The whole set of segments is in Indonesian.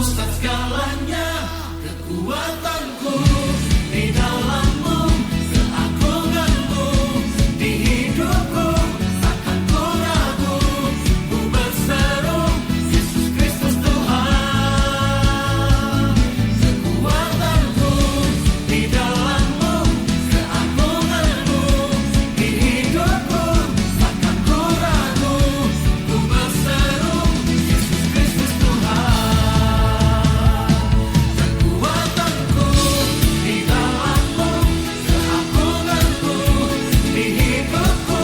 pusat segalanya, kekuatanku di dalammu, keagunganmu di hidupku. Takkan ku ragu, ku berseru Yesus Kristus Tuhan. Kekuatanku di dalammu, keagunganmu di hidupku. Takkan ku ragu, ku berseru Yesus Kristus Tuhan. Kekuatanku di dalammu, keagunganmu di hidupku.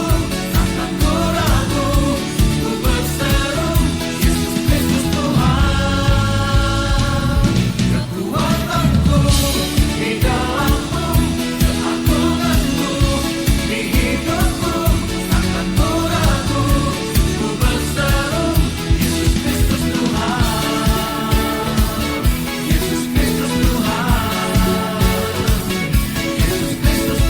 Takkan ku ragu, ku berseru Yesus Kristus Tuhan. Kekuatanku di dalammu, keagunganmu di hidupku. Takkan ku ragu, ku berseru Yesus Kristus Tuhan. Yesus Kristus Tuhan. Yesus Kristus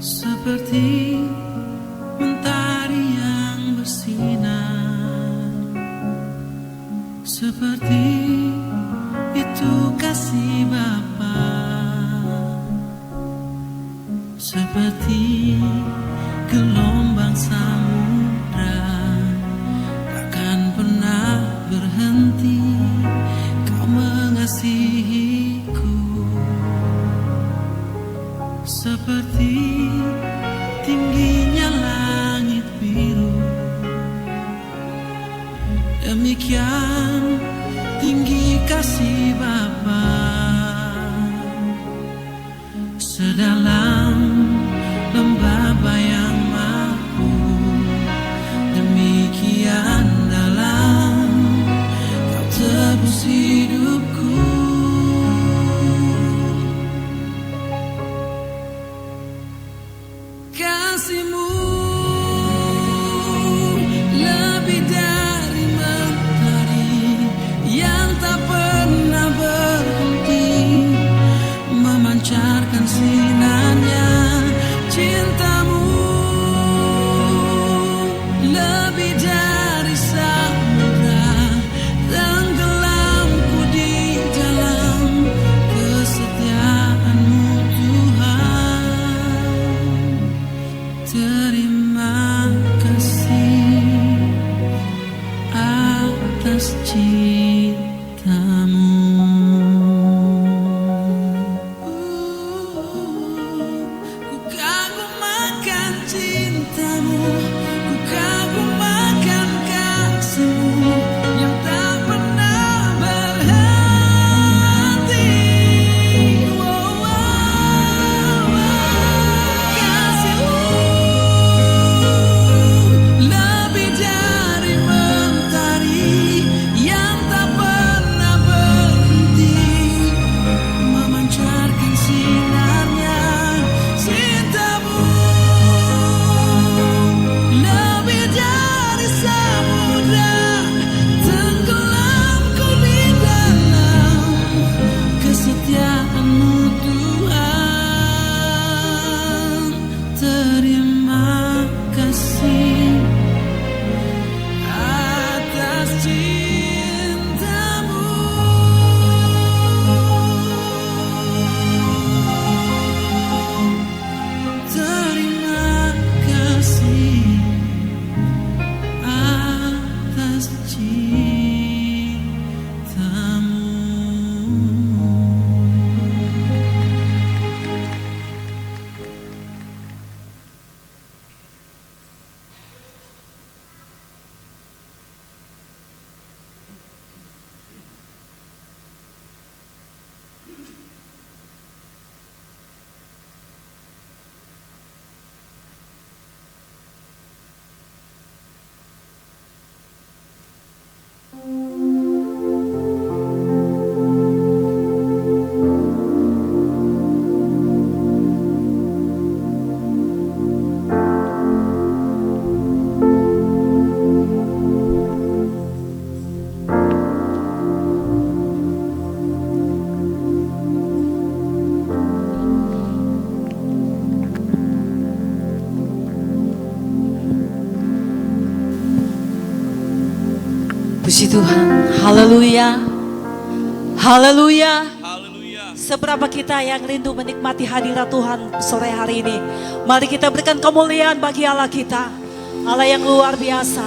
seperti mentari yang bersinar, seperti itu kasih Bapa, seperti gelombang samudra, takkan pernah berhenti Kau mengasihiku. Seperti tingginya langit biru, demikian tinggi kasih Bapa. Sedalam lembah bayang mampu, demikian dalam Kau tebus hidupku. Kasih-Mu lebih dari mentari yang tak pernah berhenti memancarkan sinarnya Puji Tuhan, haleluya, haleluya. Seberapa kita yang rindu menikmati hadirat Tuhan sore hari ini. Mari kita berikan kemuliaan bagi Allah kita. Allah yang luar biasa,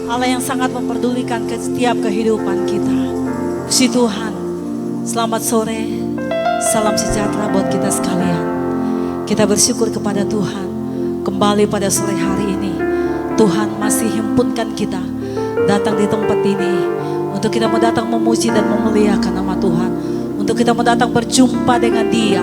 Allah yang sangat memperdulikan setiap kehidupan kita. Puji Tuhan, selamat sore, salam sejahtera buat kita sekalian. Kita bersyukur kepada Tuhan, kembali pada sore hari ini Tuhan masih himpunkan kita datang di tempat ini untuk kita mau datang memuji dan memuliakan nama Tuhan, untuk kita mau datang berjumpa dengan Dia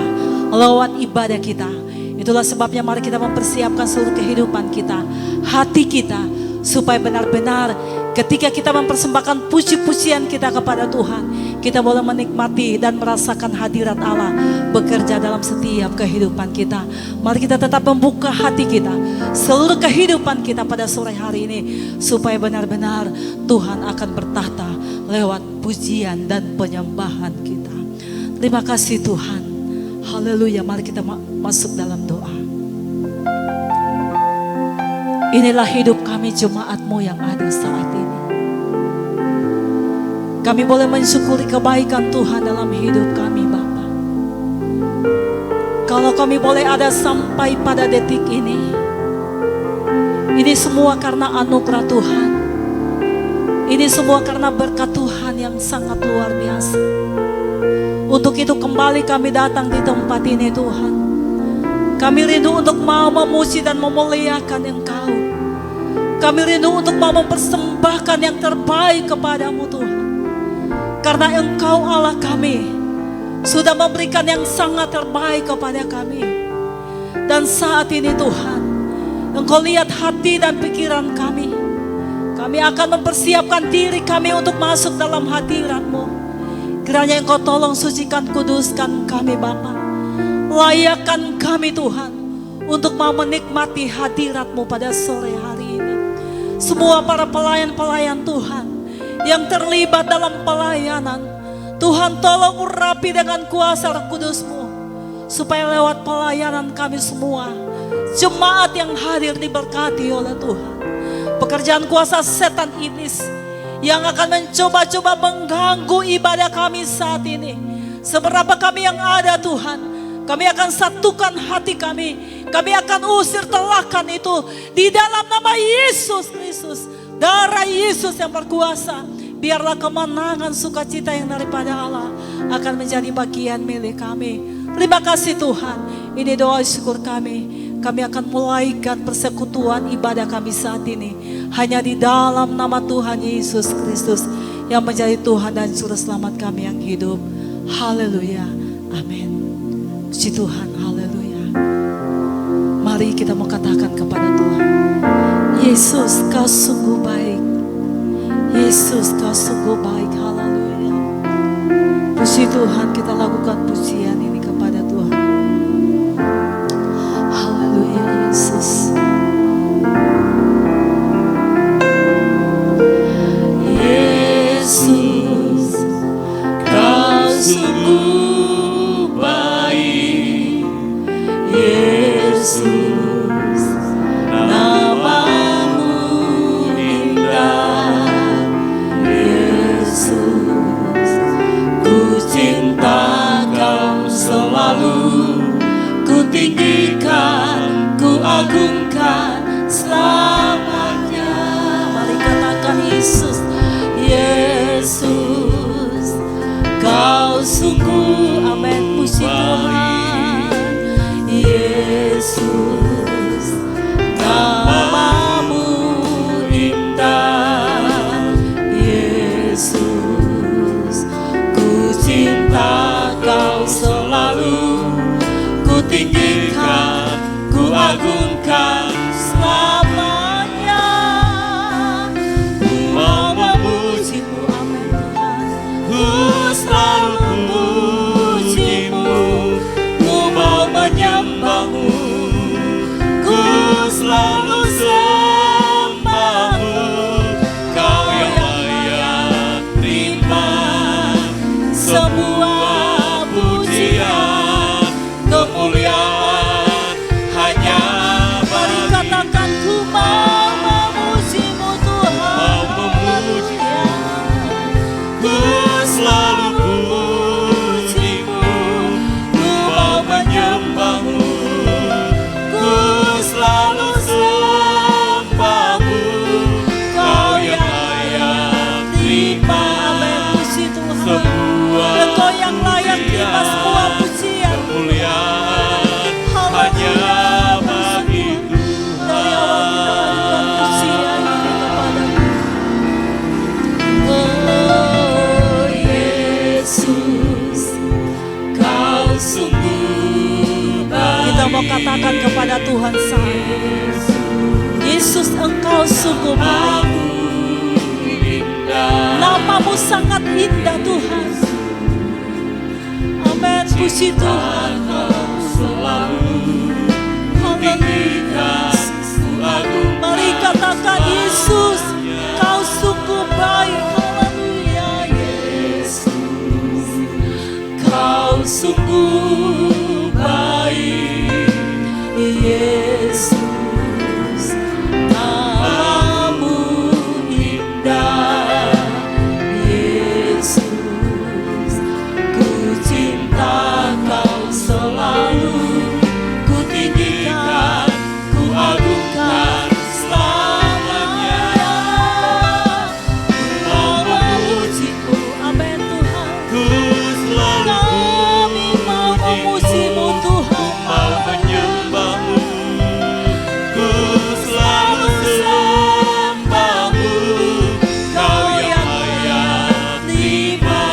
lewat ibadah kita. Itulah sebabnya mari kita mempersiapkan seluruh kehidupan kita, hati kita, supaya benar-benar ketika kita mempersembahkan puji-pujian kita kepada Tuhan, kita boleh menikmati dan merasakan hadirat Allah bekerja dalam setiap kehidupan kita. Mari kita tetap membuka hati kita, seluruh kehidupan kita pada sore hari ini, supaya benar-benar Tuhan akan bertahta lewat pujian dan penyembahan kita. Terima kasih Tuhan. Haleluya. Mari kita masuk dalam doa. Inilah hidup kami jemaat-Mu yang ada saat ini. Kami boleh mensyukuri kebaikan Tuhan dalam hidup kami Bapa. Kalau kami boleh ada sampai pada detik ini semua karena anugerah Tuhan. Ini semua karena berkat Tuhan yang sangat luar biasa. Untuk itu kembali kami datang di tempat ini Tuhan. Kami rindu untuk mau memuji dan memuliakan Engkau. Kami rindu untuk mau mempersembahkan yang terbaik kepadamu Tuhan. Karena Engkau Allah kami sudah memberikan yang sangat terbaik kepada kami. Dan saat ini Tuhan, Engkau lihat hati dan pikiran kami. Kami akan mempersiapkan diri kami untuk masuk dalam hadirat-Mu. Kiranya Engkau tolong sucikan, kuduskan kami Bapa. Layakkan kami Tuhan untuk mau menikmati hadirat-Mu pada sore hari ini. Semua para pelayan-pelayan Tuhan yang terlibat dalam pelayanan, Tuhan tolong urapi dengan kuasa Roh Kudus-Mu, supaya lewat pelayanan kami semua, jemaat yang hadir diberkati oleh Tuhan. Pekerjaan kuasa setan iblis yang akan mencoba-coba mengganggu ibadah kami saat ini, seberapa kami yang ada Tuhan, kami akan satukan hati kami. Kami akan usir telakan itu di dalam nama Yesus Kristus. Darah Yesus yang berkuasa. Biarlah kemenangan sukacita yang daripada Allah akan menjadi bagian milik kami. Terima kasih Tuhan. Ini doa syukur kami. Kami akan mulaikan persekutuan ibadah kami saat ini hanya di dalam nama Tuhan Yesus Kristus yang menjadi Tuhan dan Juru Selamat kami yang hidup. Haleluya. Amin. Puji Tuhan. Haleluya. Mari kita mau katakan kepada Tuhan, Yesus Kau sungguh baik. Yesus Kau sungguh baik. Haleluya. Puji Tuhan, kita lakukan pujian ini kepada Tuhan. Haleluya Yesus. Yesus Kau sungguh baik. Yesus namamu indah. Yesus ku cinta Kau selalu, ku tinggikan, ku agungkan selamanya. Mari katakan Yesus. Yesus Kau sungguh, amin, puji Tuhan. Yesus namamu indah. Yesus ku cinta Kau selalu, ku tinggikan, ku agungkan selamanya. Ku mau memuji-Mu, amin Tuhan. Ku selalu memuji-Mu, ku mau menyembah-Mu. katakan kepada Tuhan saya, Yesus, Engkau sungguh baik. Namamu sangat indah Tuhan. Amin. Puji Tuhan. Haleluya. Mari katakan, Yesus, Kau sungguh baik. Haleluya. Yesus, Kau sungguh baik. Yesus, namamu indah. Yesus, ku cinta Kau selalu, ku tinggikan, ku agungkan selamanya. Ku mau memuji-Mu, amin Tuhan. Kami mau memuji-Mu Tuhan. Mau menyembahmu, ku selalu sembahmu. Kau yang layak terima,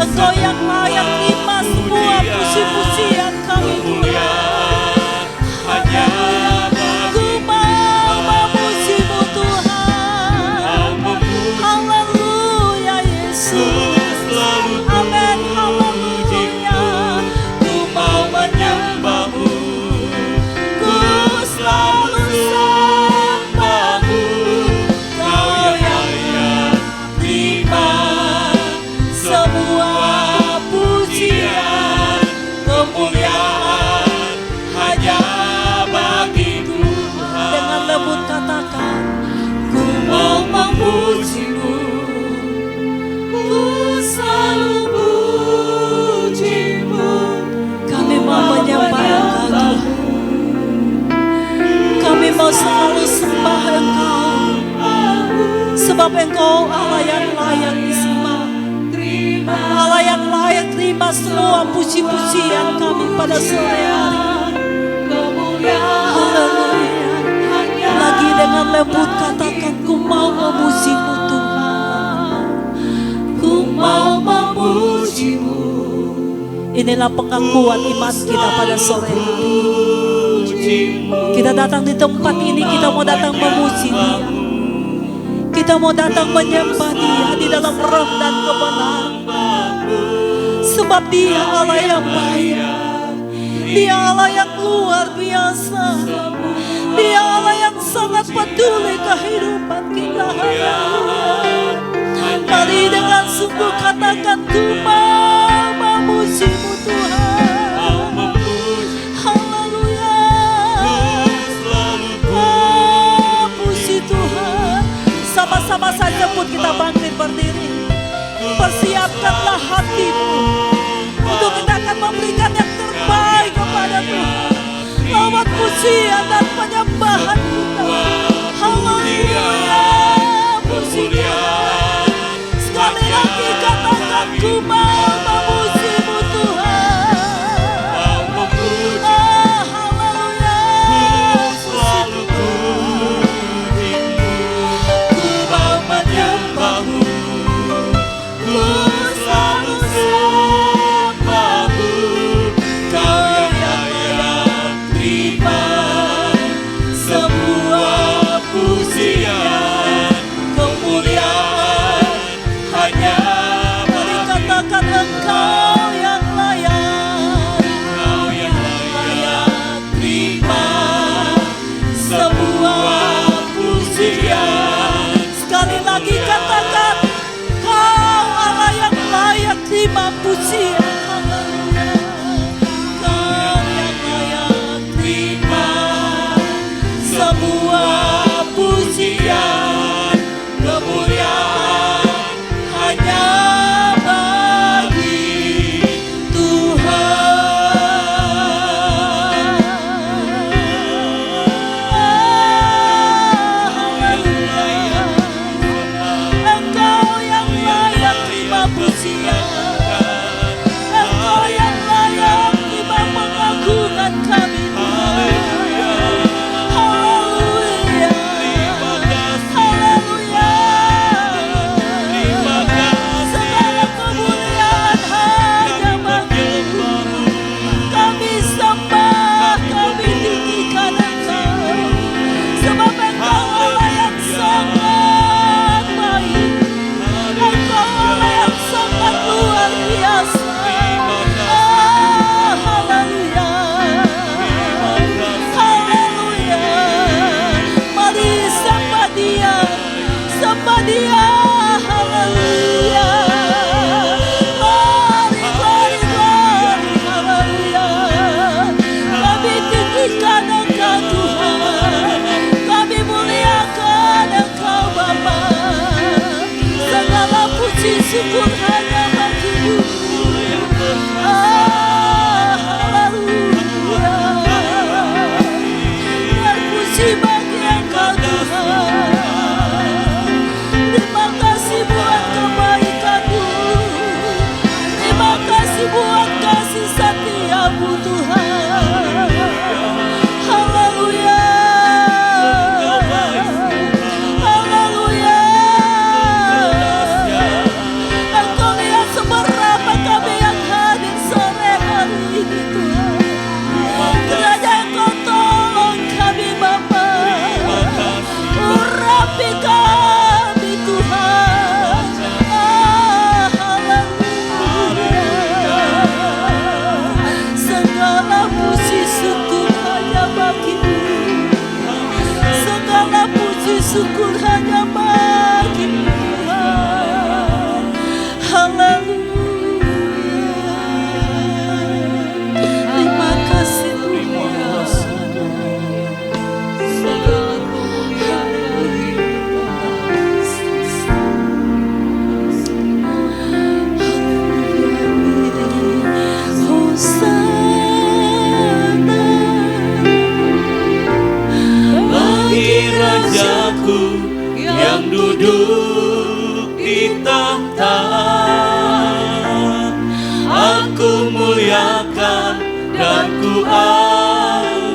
Engkau yang layak terima semua puji-pujian kami Tuhan. hanya Ku mau memuji-Mu Tuhan. Haleluya Yesus. selalu Amin. Haleluya. Ku mau menyembahmu, ku selalu sembahmu. Kau yang layak terima semua pujian, kemuliaan hanya bagi Tuhan. dengan lembut katakan, ku mau memuji-Mu, ku selalu puji-Mu. Kami mau menyembah Engkau Tuhan. Kami mau selalu sembah Engkau, sebab Engkau Allah yang layak disembah, Allah yang layak terima semua puji-pujian kami pada sore hari. Haleluya. Lagi dengan lembut katakan, ku mau memuji-Mu Tuhan. Ku mau memuji-Mu. Inilah pengakuan iman kita pada sore hari. Kita datang di tempat ini, kita mau datang memuji Dia. Kita mau datang menyembah Dia di dalam roh dan kebenaran. Sebab Dia Allah yang baik. Dia Allah yang luar biasa. Dia Allah yang sangat peduli kehidupan kita. Mari dengan sungguh katakan, ku mau memuji-Mu Tuhan. Haleluya. Puji Tuhan. Sama-sama saja pun kita bangkit berdiri. Persiapkanlah hatimu untuk kita akan memberikan yang terbaik kepada Tuhan lewat pujian dan penyembahan kita. Haleluya. Puji Tuhan. Sekali lagi katakan, ku mau memuji-Mu Tuhan. Haleluya. Selalu pujimu, ku mau menyembahmu, ku selalu sembahmu. Kau yang layak terima semua pujian, kemuliaan dan ku agungkan,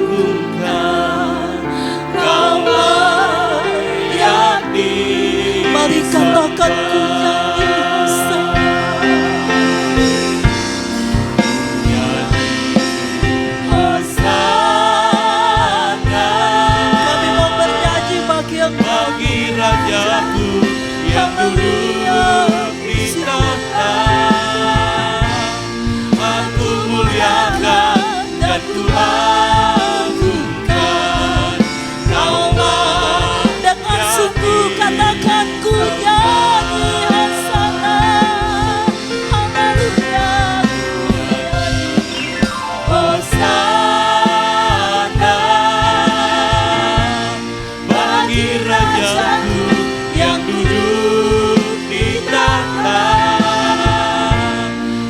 Kau layak Mari katakan ku nyanyi Hosana. Hosana. Kami mau bernyanyi bagi yang Bagi Rajaku yang duduk di tahta, aku muliakan dan ku agungkan, Kau dengan sungguh katakan ku nyanyi Hosana. Haleluya. Hosana. Bagi Rajaku yang duduk di tahta,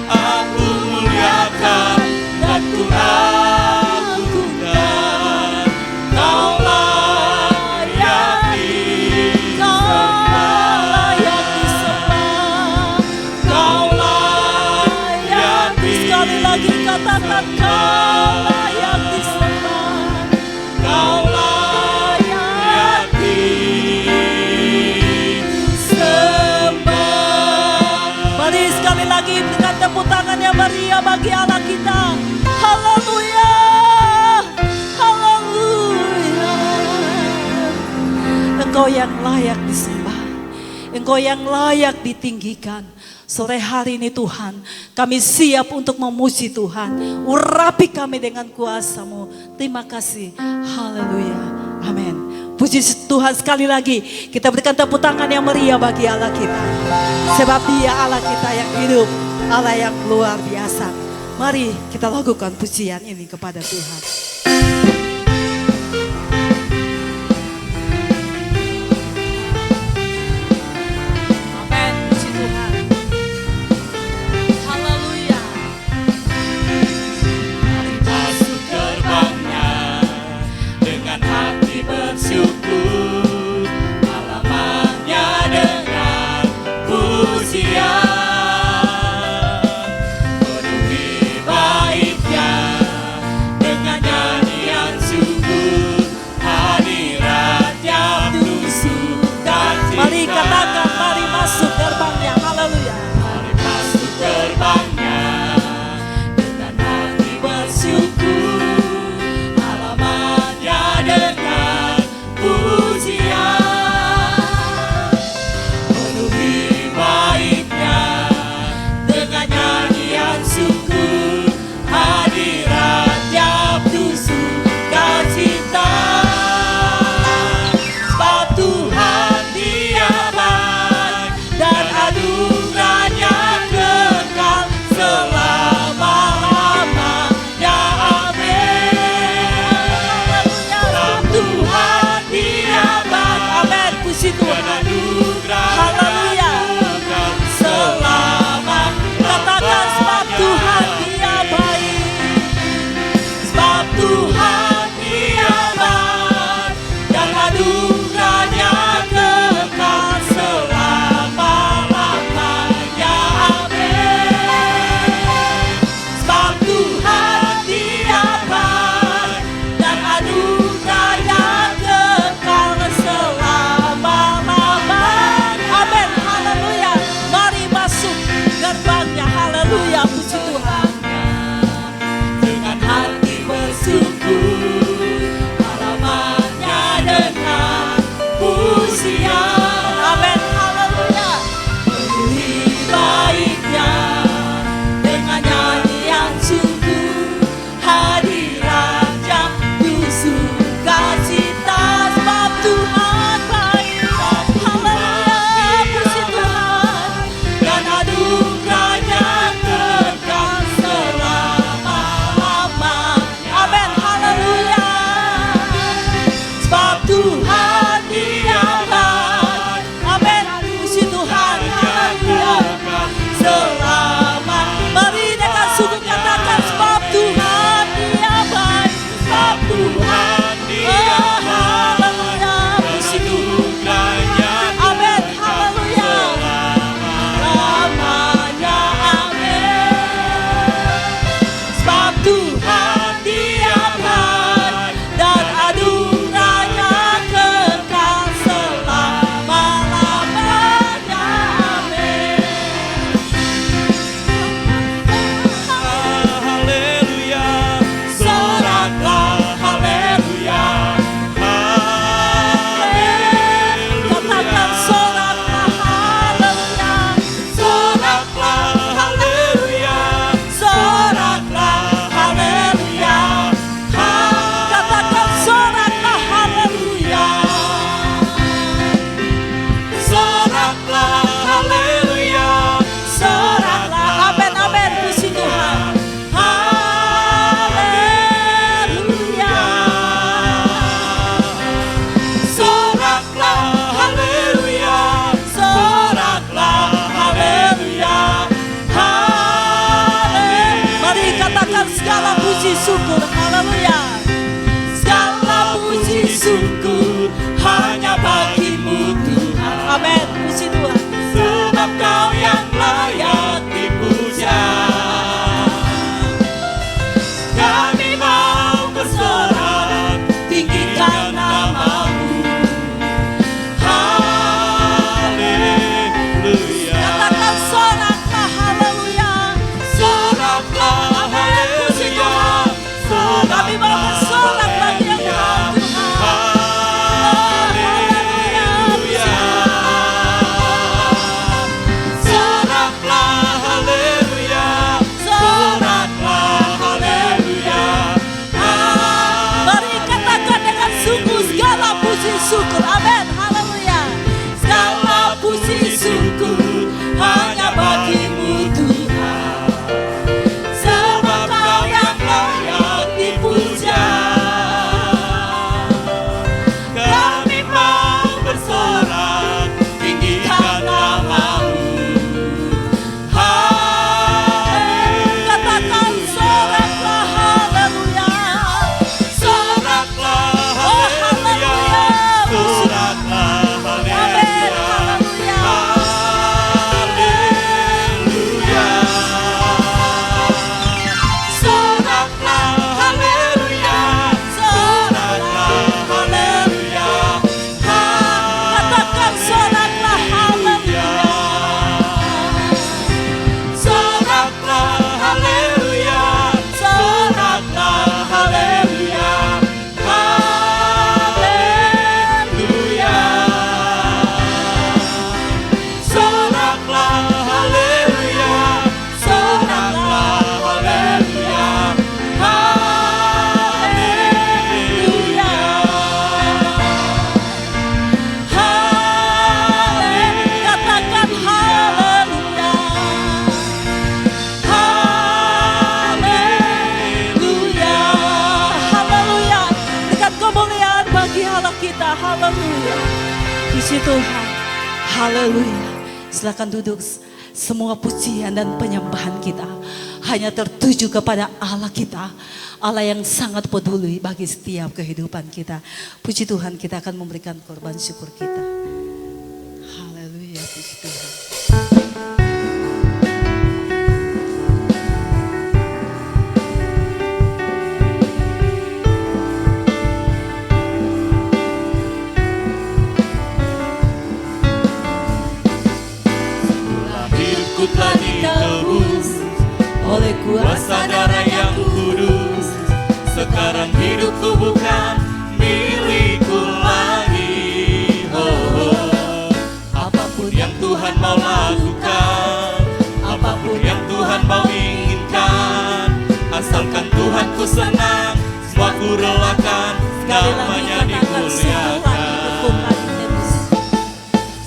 aku muliakan dan ku agungkan, Kau layak disembah, Kau layak Sekali lagi katakan kau layak disembah. Kau layak disembah. Mari sekali lagi berikan tepuk tangan yang meriah bagi Allah kita. Haleluya. Haleluya. Engkau yang layak disembah. Engkau yang layak ditinggikan. Sore hari ini Tuhan, kami siap untuk memuji Tuhan. Urapi kami dengan kuasa-Mu. Terima kasih. Haleluya. Amin. Puji Tuhan sekali lagi. Kita berikan tepuk tangan yang meriah bagi Allah kita. Sebab Dia Allah kita yang hidup. Allah yang luar biasa. Mari kita lakukan pujian ini kepada Tuhan. Amin. Puji Tuhan. Haleluya. Masuk gerbangnya dengan hati bersyukur, halamannya dengan pujian. Penuhi baitnya dengan nyanyian syukur, hadiratnya penuh sukacita. Mari katakan, mari masuk gerbangnya. Haleluya. Mari masuk gerbangnya dengan hati bersyukur, halamannya dengan pujian. Penuhi baitnya dengan nyanyian syukur, hadiratnya penuh sukacita. Sebab Tuhan Dia baik dan anugerahnya kekal selama-lamanya. Amin. katakan segala puji syukur. Haleluya. Segala puji syukur hanya bagimu Tuhan. Amin. Puji Tuhan. Sebab Kau yang layak dipuja. Kami mau bersorak tinggikan nama-Mu. Haleluya. Katakan soraklah. Haleluya. Soraklah haleluya. Kami mau bersorak bagi yang Tuhan. Haleluya. Soraklah haleluya. Soraklah haleluya. Mari katakan dengan sungguh segala puji syukur. Amin. Haleluya. Segala puji syukur hanya bagimu Tuhan. Sebab Kau yang layak dipuja. Kami mau bersorak tinggikan nama-Mu. Haleluya. Katakan soraklah. Haleluya. Soraklah haleluya. Soraklah Amin. haleluya. Haleluya. Haleluya. Soraklah haleluya. Soraklah haleluya. Katakan soraklah. Haleluya. Soraklah haleluya. Soraklah haleluya. Haleluya. Soraklah haleluya. Soraklah haleluya. Haleluya. Katakan haleluya. Haleluya. Haleluya. Dekat kemuliaan bagi Allah kita. Haleluya. Puji Tuhan. Haleluya. Silakan duduk. Semua pujian dan penyembahan kita hanya tertuju kepada Allah kita. Allah yang sangat peduli bagi setiap kehidupan kita. Puji Tuhan, kita akan memberikan korban syukur kita. Haleluya. Puji Tuhan. Hidupku telah ditebus Oleh kuasa darah yang kudus. Sekarang hidupku bukan milikku lagi. Apapun yang Tuhan mau lakukan, apapun yang Tuhan mau inginkan, asalkan Tuhan ku senang, semua ku relakan, Sekali lagi namanya katakan semula hidupku dimuliakan. telah ditebus.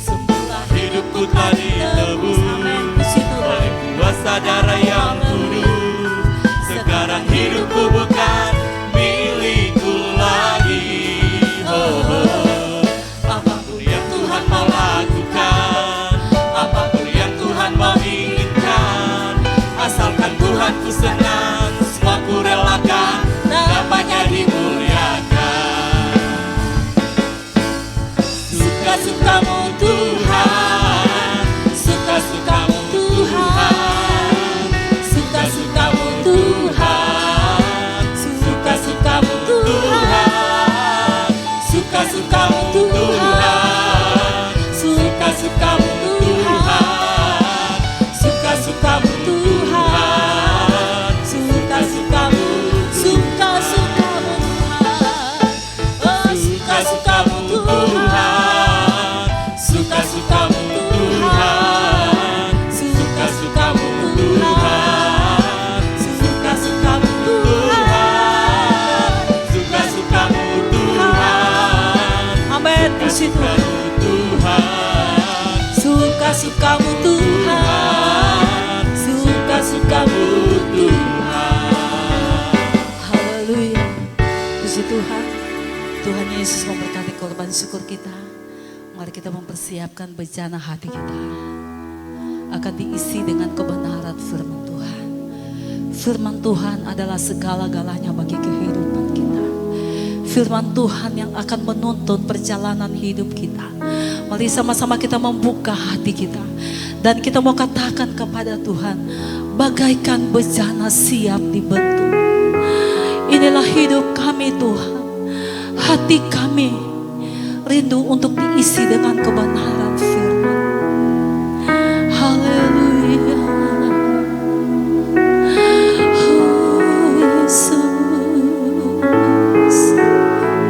Semula hidupku telah ditebus Amin. Puji Tuhan. oleh kuasa darah yang kudus. Sekarang hidupku bukan milikku lagi. Apapun yang Tuhan mau lakukan, apapun yang Tuhan mau inginkan, asalkan Tuhan ku senang, semua ku relakan, namanya dimuliakan. Suka-sukamu Tuhan, suka-sukamu Tuhan, suka-sukamu Tuhan, suka-sukamu Tuhan, suka-sukamu Tuhan, suka-sukamu Tuhan, suka-sukamu Tuhan, suka-sukamu, suka-sukamu Tuhan, oh suka-sukamu Tuhan, suka-sukamu Tuhan, suka-sukamu Tuhan, suka-sukamu Tuhan, suka-sukamu Tuhan. Amin. Puji Tuhan. Tuhan, Suka-sukamu Tuhan. Suka-sukamu Tuhan. Haleluya. Puji Tuhan. Tuhan Yesus memberkati korban syukur kita. Mari kita mempersiapkan bejana hati kita akan diisi dengan kebenaran firman Tuhan. Firman Tuhan adalah segala-galanya bagi kehidupan kita. Firman Tuhan yang akan menuntun perjalanan hidup kita. Mari sama-sama kita membuka hati kita. Dan kita mau katakan kepada Tuhan, bagaikan bejana siap dibentuk. Inilah hidup kami Tuhan. Hati kami rindu untuk diisi dengan kebenaran firman. Haleluya. Oh Yesus,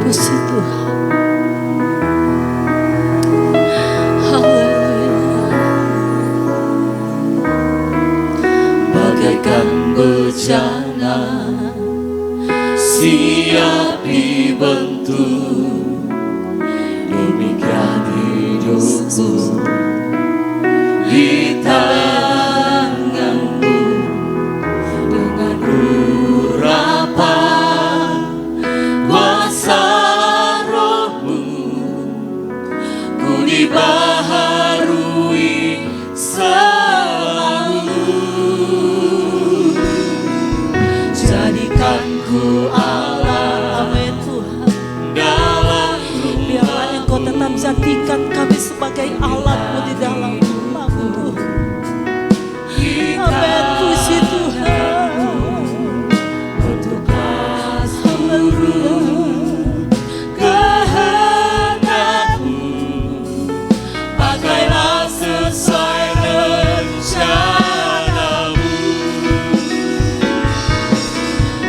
puji Tuhan. Haleluya. Bagaikan bejana siap dibentuk, demikian hidupku di tanganmu. Dengan urapan kuasa rohmu, ku dibaharui selalu. Jadikan ku Allah, Amin Tuhan. dalam Biarlah Engkau tetap jadikan kami sebagai alat-Mu di dalam rumah-Mu. Amin, puji Tuhan. Bentuklah Haleluya. kehendakmu, pakailah sesuai rencanamu.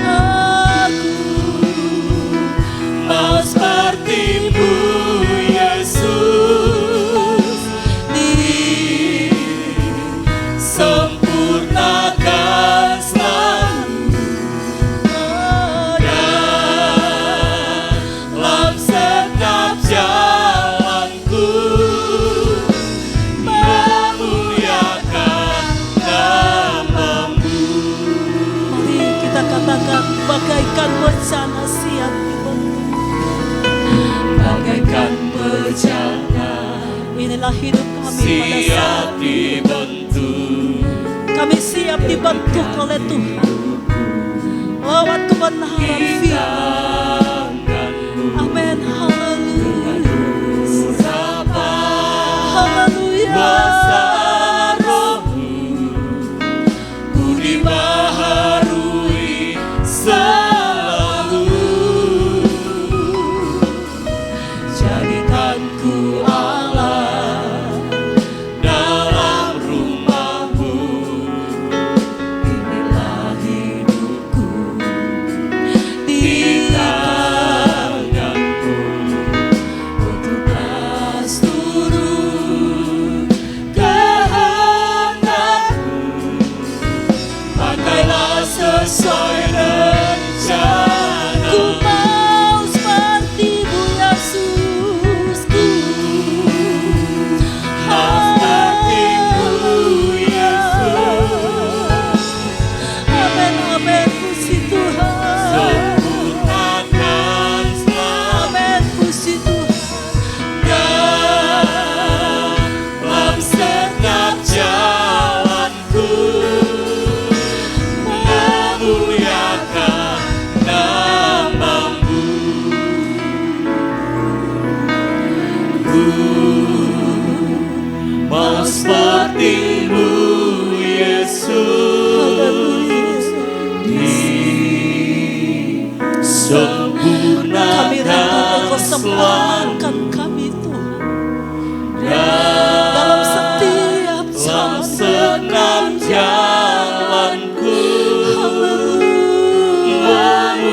Aku Mau seperti-Mu Yesus, disempurnakan selalu dalam setiap jalanku, memuliakan nama-Mu. Mari kita katakan bagaikan bejana siap dibentuk. Bagaikan bejana Inilah hidup kami pada siap saat dibentuk, kami siap dibentuk oleh Tuhan lewat kebenaran firman. Amin. Haleluya. Haleluya. Kuasa rohmu, ku dibaharui selalu. Jadikan ku Allah dalam rumah-Mu. Inilah hidupku di tanganmu. Bentuklah seluruh kehendakmu, pakailah sesuai rencanamu. Ku mau seperti-Mu Yesusku. Seperti-Mu Yesus, Amin, amin, puji Tuhan. sempurnakan selalu Amin, puji Tuhan. dalam setiap jalanku, memuliakan nama-Mu. Ku mau seperti-Mu Yesus, Kami rindu Engkau disempurnakan sempurnakan kami Tuhan dalam dalam setiap setiap jalan. jalanku,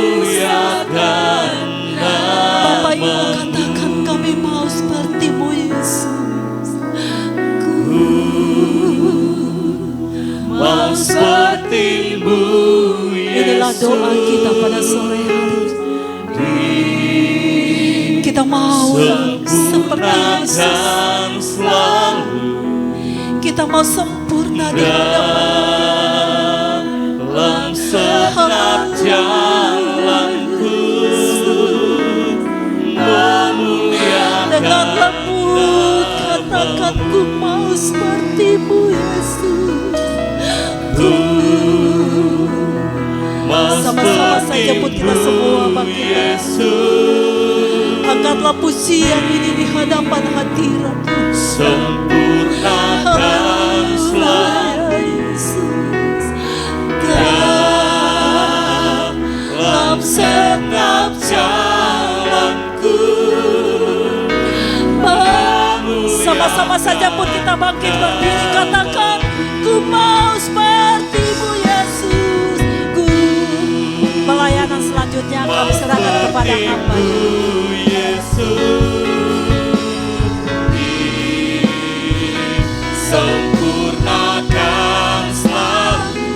memuliakan Bapak Ibu nama-Mu. katakan kami mau seperti-Mu Yesus. Mau seperti-Mu Inilah doa kita pada sore hari. Kita mau seperti Yesus. sempurnakan selalu Kita mau sempurna di hadapan dalam setiap jalanku, memuliakan dengan lembut katakan ku mau seperti-Mu Yesus. Sama-sama saja pun kita semua bangkit. Yesus, Angkatlah pujian ini di hadapan hadirat Tuhan. sempurnakan selalu Yesus, dalam setiap jalanku. sama-sama saja pun kita bangkit berdiri, katakan, ku mau seperti-Mu Yesus. Pelayanan selanjutnya kami serahkan kepada hamba. Sempurnakan selalu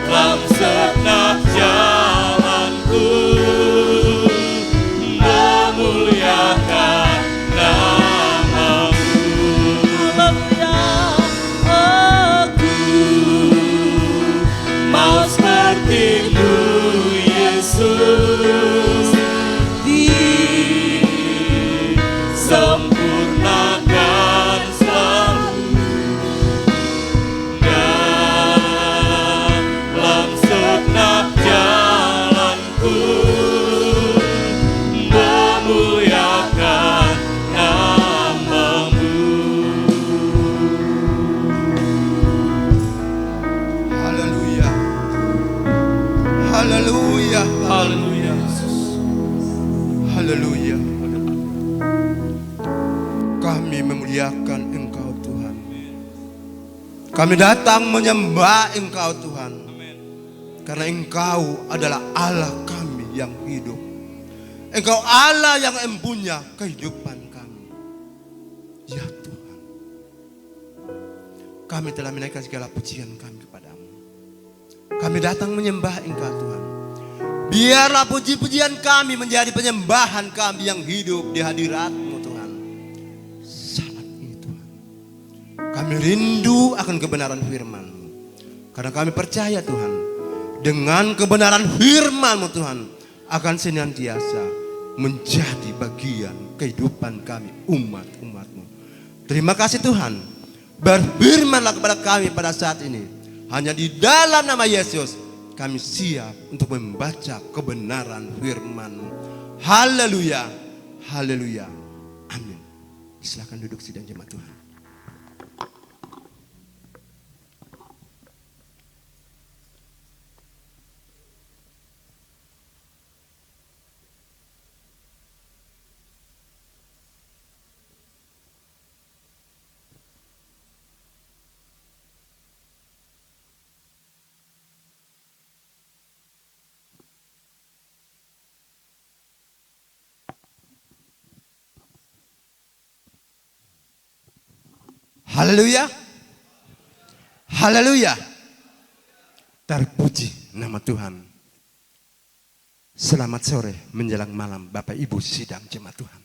dalam setiap jalanku, memuliakan nama-Mu. Aku Mau seperti-Mu Yesus, sempurnakan selalu dalam setiap jalanku, memuliakan nama-Mu. Haleluya. Haleluya. Haleluya. Haleluya. Kami memuliakan Engkau Tuhan. Kami datang menyembah Engkau Tuhan. Karena Engkau adalah Allah kami yang hidup. Engkau Allah yang empunya kehidupan kami. Ya Tuhan, kami telah menaikkan segala pujian kami kepadamu. Kami datang menyembah Engkau Tuhan. Biarlah puji-pujian kami menjadi penyembahan kami yang hidup di hadirat-Mu Tuhan. Saat ini Tuhan, kami rindu akan kebenaran firman-Mu. Karena kami percaya Tuhan, dengan kebenaran firman-Mu Tuhan akan senantiasa menjadi bagian kehidupan kami umat-umat-Mu. Terima kasih Tuhan. Berfirmanlah kepada kami pada saat ini. Hanya di dalam nama Yesus kami siap untuk membaca kebenaran firman-Mu. Haleluya. Haleluya. Amin. Silakan duduk sidang jemaat Tuhan. Haleluya. Haleluya. Terpuji nama Tuhan. Selamat sore menjelang malam Bapak Ibu sidang jemaat Tuhan.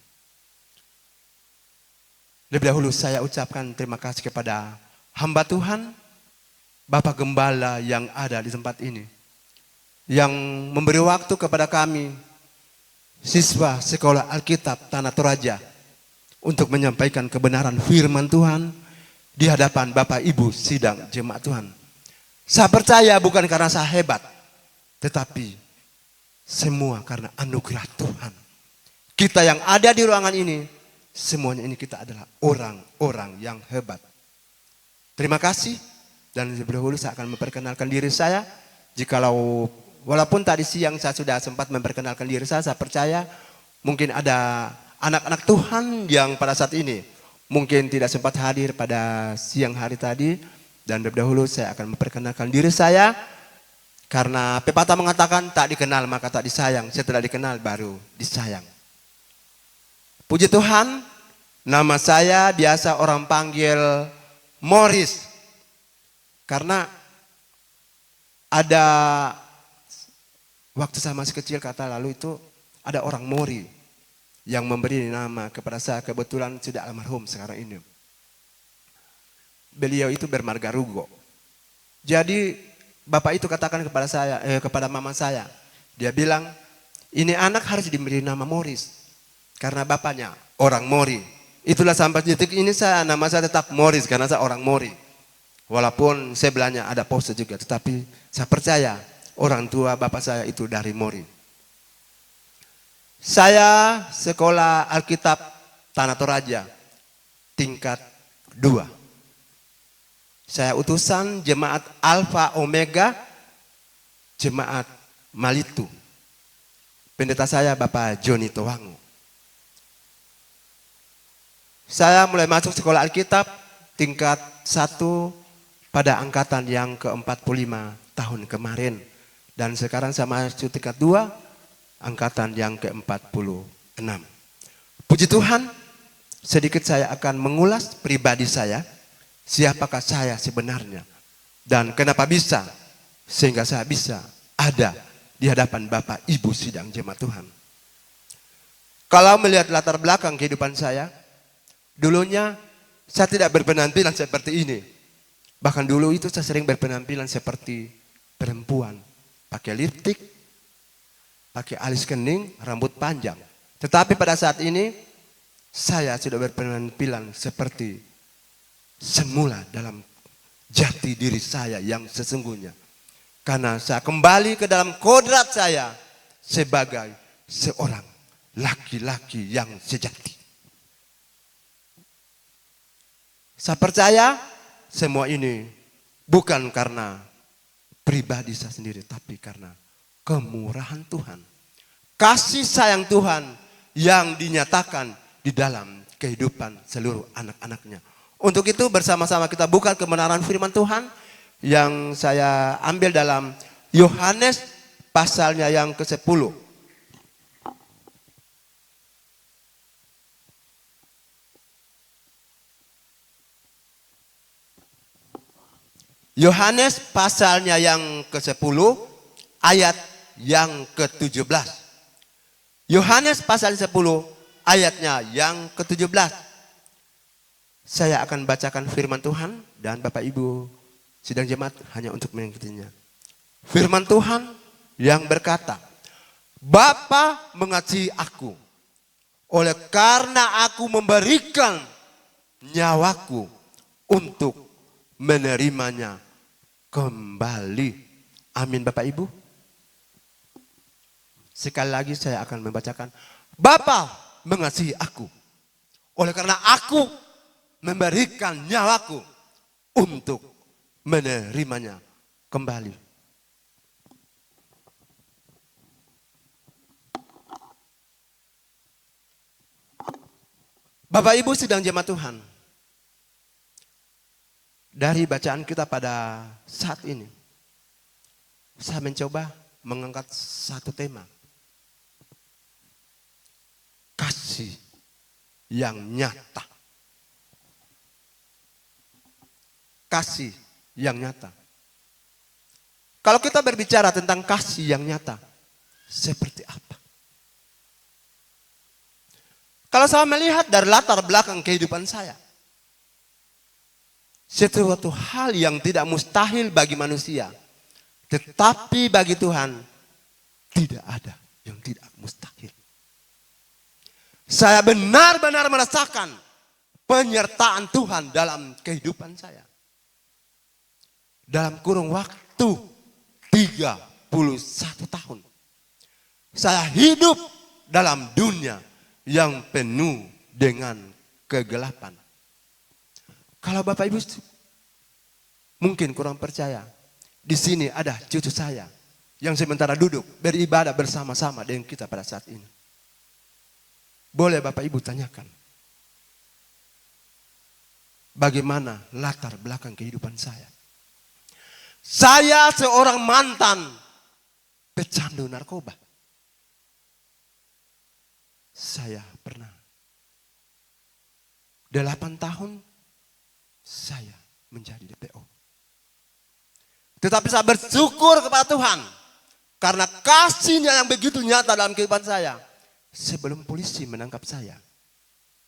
Lebih dahulu saya ucapkan terima kasih kepada hamba Tuhan, Bapak Gembala yang ada di tempat ini, yang memberi waktu kepada kami, siswa sekolah Alkitab Tanah Toraja, untuk menyampaikan kebenaran firman Tuhan di hadapan Bapak Ibu sidang jemaat Tuhan. Saya percaya bukan karena saya hebat, tetapi semua karena anugerah Tuhan. Kita yang ada di ruangan ini, semuanya ini kita adalah orang-orang yang hebat. Terima kasih. Dan lebih dahulu saya akan memperkenalkan diri saya. Jikalau walaupun tadi siang saya sudah sempat memperkenalkan diri saya percaya mungkin ada anak-anak Tuhan yang pada saat ini mungkin tidak sempat hadir pada siang hari tadi. Dan lebih dahulu saya akan memperkenalkan diri saya. Karena pepatah mengatakan tak dikenal maka tak disayang. Setelah dikenal baru disayang. Puji Tuhan, nama saya biasa orang panggil Morris. Karena ada waktu saya masih kecil kata lalu itu ada orang Mori yang memberi nama kepada saya, kebetulan sudah almarhum sekarang ini. Beliau itu bermarga Rugo. Jadi bapak itu katakan kepada saya, kepada mama saya, dia bilang ini anak harus diberi nama Morris karena bapaknya orang Mori. Itulah sampai detik ini nama saya tetap Morris karena saya orang Mori. Walaupun sebelahnya ada pose juga, tetapi saya percaya orang tua bapak saya itu dari Mori. Saya sekolah Alkitab Tanah Toraja tingkat 2. Saya utusan jemaat Alfa Omega, jemaat Malitu. Pendeta saya Bapak Joni Towango. Saya mulai masuk sekolah Alkitab tingkat 1 pada angkatan yang ke-45 tahun kemarin. Dan sekarang saya masuk tingkat 2, angkatan yang ke-46. Puji Tuhan, sedikit saya akan mengulas pribadi saya. Siapakah saya sebenarnya? Dan kenapa bisa? Sehingga saya bisa ada di hadapan Bapak Ibu sidang jemaat Tuhan. Kalau melihat latar belakang kehidupan saya, dulunya saya tidak berpenampilan seperti ini. Bahkan dulu itu saya sering berpenampilan seperti perempuan. Pakai lipstik, pakai alis kening, rambut panjang. Tetapi pada saat ini, saya sudah berpenampilan seperti semula dalam jati diri saya yang sesungguhnya. Karena saya kembali ke dalam kodrat saya sebagai seorang laki-laki yang sejati. Saya percaya semua ini bukan karena pribadi saya sendiri, tapi karena kemurahan Tuhan. Kasih sayang Tuhan yang dinyatakan di dalam kehidupan seluruh anak-anaknya. Untuk itu bersama-sama kita buka kebenaran firman Tuhan yang saya ambil dalam Yohanes pasalnya yang ke-10. Yohanes pasalnya yang ke-10 ayat yang ke-17. Yohanes pasal 10 ayatnya yang ke-17. Saya akan bacakan firman Tuhan dan Bapak Ibu sidang jemaat hanya untuk mengikutinya. Firman Tuhan yang berkata, Bapa mengasihi aku oleh karena aku memberikan nyawaku untuk menerimanya kembali. Amin Bapak Ibu. Sekali lagi saya akan membacakan. Bapa mengasihi aku oleh karena aku memberikan nyawaku untuk menerimanya kembali. Bapak Ibu sidang jemaat Tuhan, dari bacaan kita pada saat ini, saya mencoba mengangkat satu tema. Kasih yang nyata. Kasih yang nyata. Kalau kita berbicara tentang kasih yang nyata, seperti apa? Kalau saya melihat dari latar belakang kehidupan saya, sesuatu hal yang tidak mustahil bagi manusia, tetapi bagi Tuhan tidak ada yang tidak mustahil. Saya benar-benar merasakan penyertaan Tuhan dalam kehidupan saya. Dalam kurun waktu 31 tahun. Saya hidup dalam dunia yang penuh dengan kegelapan. Kalau Bapak Ibu mungkin kurang percaya, di sini ada cucu saya yang sementara duduk beribadah bersama-sama dengan kita pada saat ini. Boleh Bapak Ibu tanyakan, bagaimana latar belakang kehidupan saya? Saya seorang mantan pecandu narkoba. Saya pernah 8 tahun saya menjadi DPO. Tetapi saya bersyukur kepada Tuhan karena kasih-Nya yang begitu nyata dalam kehidupan saya. Sebelum polisi menangkap saya,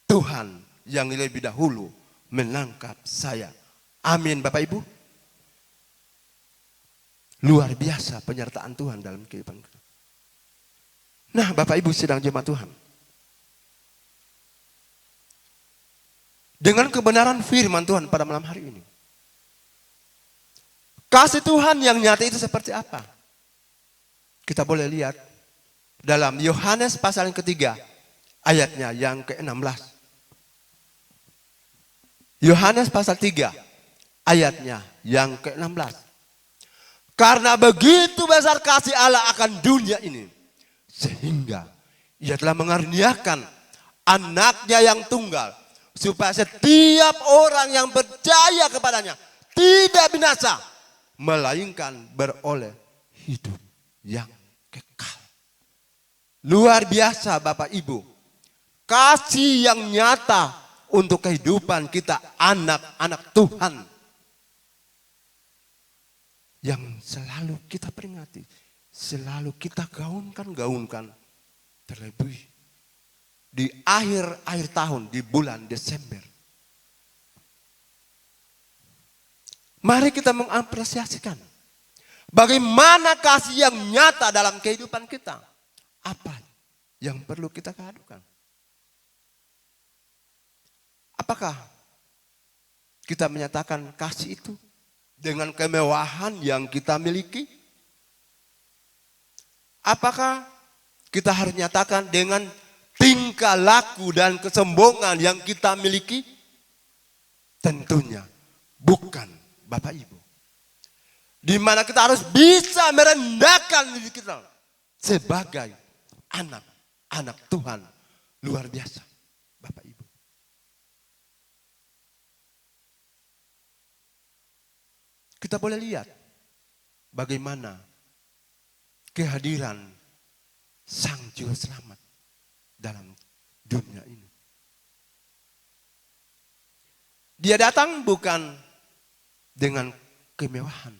Tuhan yang lebih dahulu menangkap saya. Amin Bapak Ibu. Luar biasa penyertaan Tuhan dalam kehidupan kita. Nah Bapak Ibu sidang jemaat Tuhan, dengan kebenaran firman Tuhan pada malam hari ini, Kasih Tuhan yang nyata itu seperti apa? Kita boleh lihat dalam Yohanes pasal yang ketiga, ayatnya yang ke-16. Yohanes pasal 3, ayatnya yang ke-16. Karena begitu besar kasih Allah akan dunia ini, sehingga Ia telah mengaruniakan anaknya yang tunggal, supaya setiap orang yang percaya kepadanya tidak binasa, melainkan beroleh hidup yang kekal. Luar biasa Bapak Ibu. Kasih yang nyata untuk kehidupan kita anak-anak Tuhan. Yang selalu kita peringati. Selalu kita gaungkan. Terlebih di akhir tahun, di bulan Desember. Mari kita mengapresiasikan bagaimana kasih yang nyata dalam kehidupan kita. Apa yang perlu kita gadukan? Apakah kita menyatakan kasih itu dengan kemewahan yang kita miliki? Apakah kita harus nyatakan dengan tingkah laku dan kesombongan yang kita miliki? Tentunya bukan Bapak Ibu. Di mana kita harus bisa merendahkan diri kita sebagai anak Tuhan luar biasa, Bapak Ibu. Kita boleh lihat bagaimana kehadiran Sang Juru Selamat dalam dunia ini. Dia datang bukan dengan kemewahan.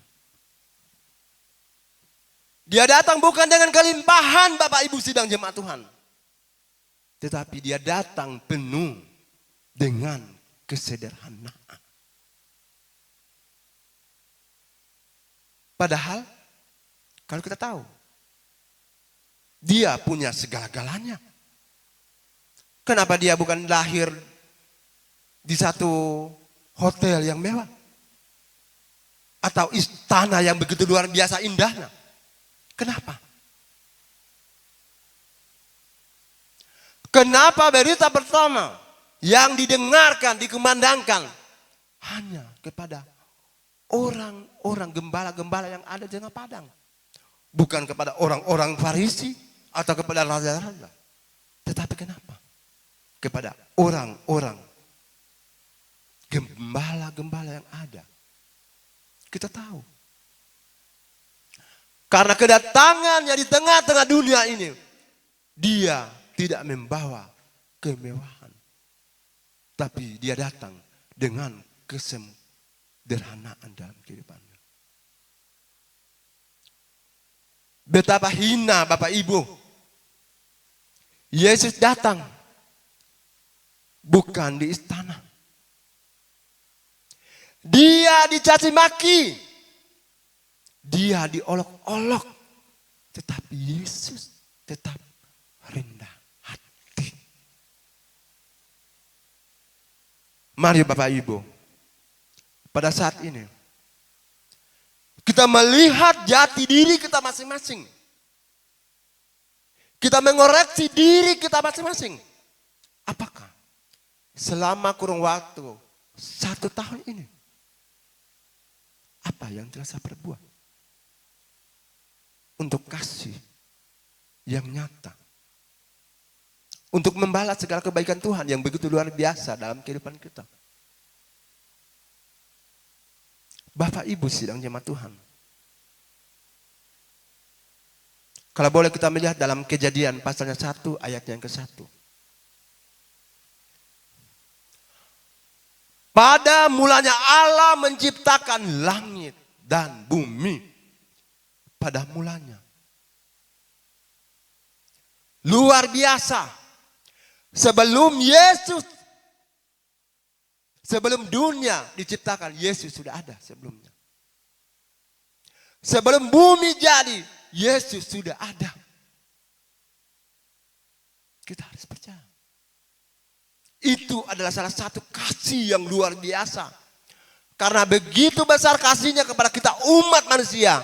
Dia datang bukan dengan kelimpahan Bapak Ibu sidang jemaat Tuhan. Tetapi dia datang penuh dengan kesederhanaan. Padahal kalau kita tahu, dia punya segala-galanya. Kenapa dia bukan lahir di satu hotel yang mewah? Atau istana yang begitu luar biasa indahnya? Kenapa? Kenapa berita pertama yang didengarkan, dikumandangkan hanya kepada orang-orang gembala-gembala yang ada di tengah padang? Bukan kepada orang-orang Farisi atau kepada raja-raja. Tetapi kenapa? Kepada orang-orang gembala-gembala yang ada. Kita tahu. Karena kedatangannya di tengah-tengah dunia ini, dia tidak membawa kemewahan. Tapi dia datang dengan kesederhanaan dalam kehidupannya. Betapa hina Bapak Ibu. Yesus datang bukan di istana. Dia dicaci maki. Dia diolok-olok. Tetapi Yesus tetap rendah hati. Mari Bapak Ibu. Pada saat ini kita melihat jati diri kita masing-masing. Kita mengoreksi diri kita masing-masing. Apakah selama kurun waktu 1 tahun ini, apa yang telah saya perbuat untuk kasih yang nyata, untuk membalas segala kebaikan Tuhan yang begitu luar biasa dalam kehidupan kita? Bapak Ibu sidang jemaat Tuhan, kalau boleh kita melihat dalam Kejadian pasalnya 1 ayatnya yang ke-1. Pada mulanya Allah menciptakan langit dan bumi. Pada mulanya. Luar biasa. Sebelum dunia diciptakan, Yesus sudah ada sebelumnya. Sebelum bumi jadi, Yesus sudah ada. Kita harus percaya. Itu adalah salah satu kasih yang luar biasa. Karena begitu besar kasihnya kepada kita umat manusia.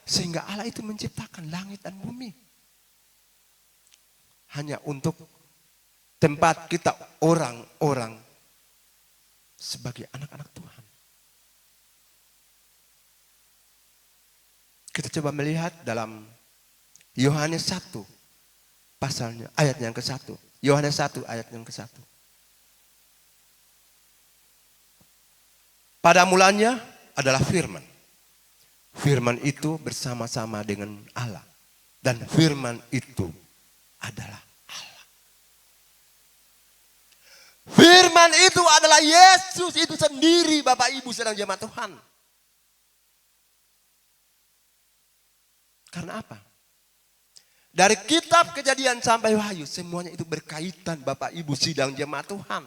Sehingga Allah itu menciptakan langit dan bumi. Hanya untuk tempat kita orang-orang sebagai anak-anak Tuhan. Kita coba melihat dalam Yohanes 1 pasalnya ayat yang ke-1. Yohanes 1 ayat yang ke-1. Pada mulanya adalah firman. Firman itu bersama-sama dengan Allah. Dan firman itu adalah Allah. Firman itu adalah Yesus itu sendiri, Bapak Ibu sedang jemaat Tuhan. Karena apa? Dari kitab Kejadian sampai Wahyu, semuanya itu berkaitan, Bapak Ibu sidang jemaat Tuhan.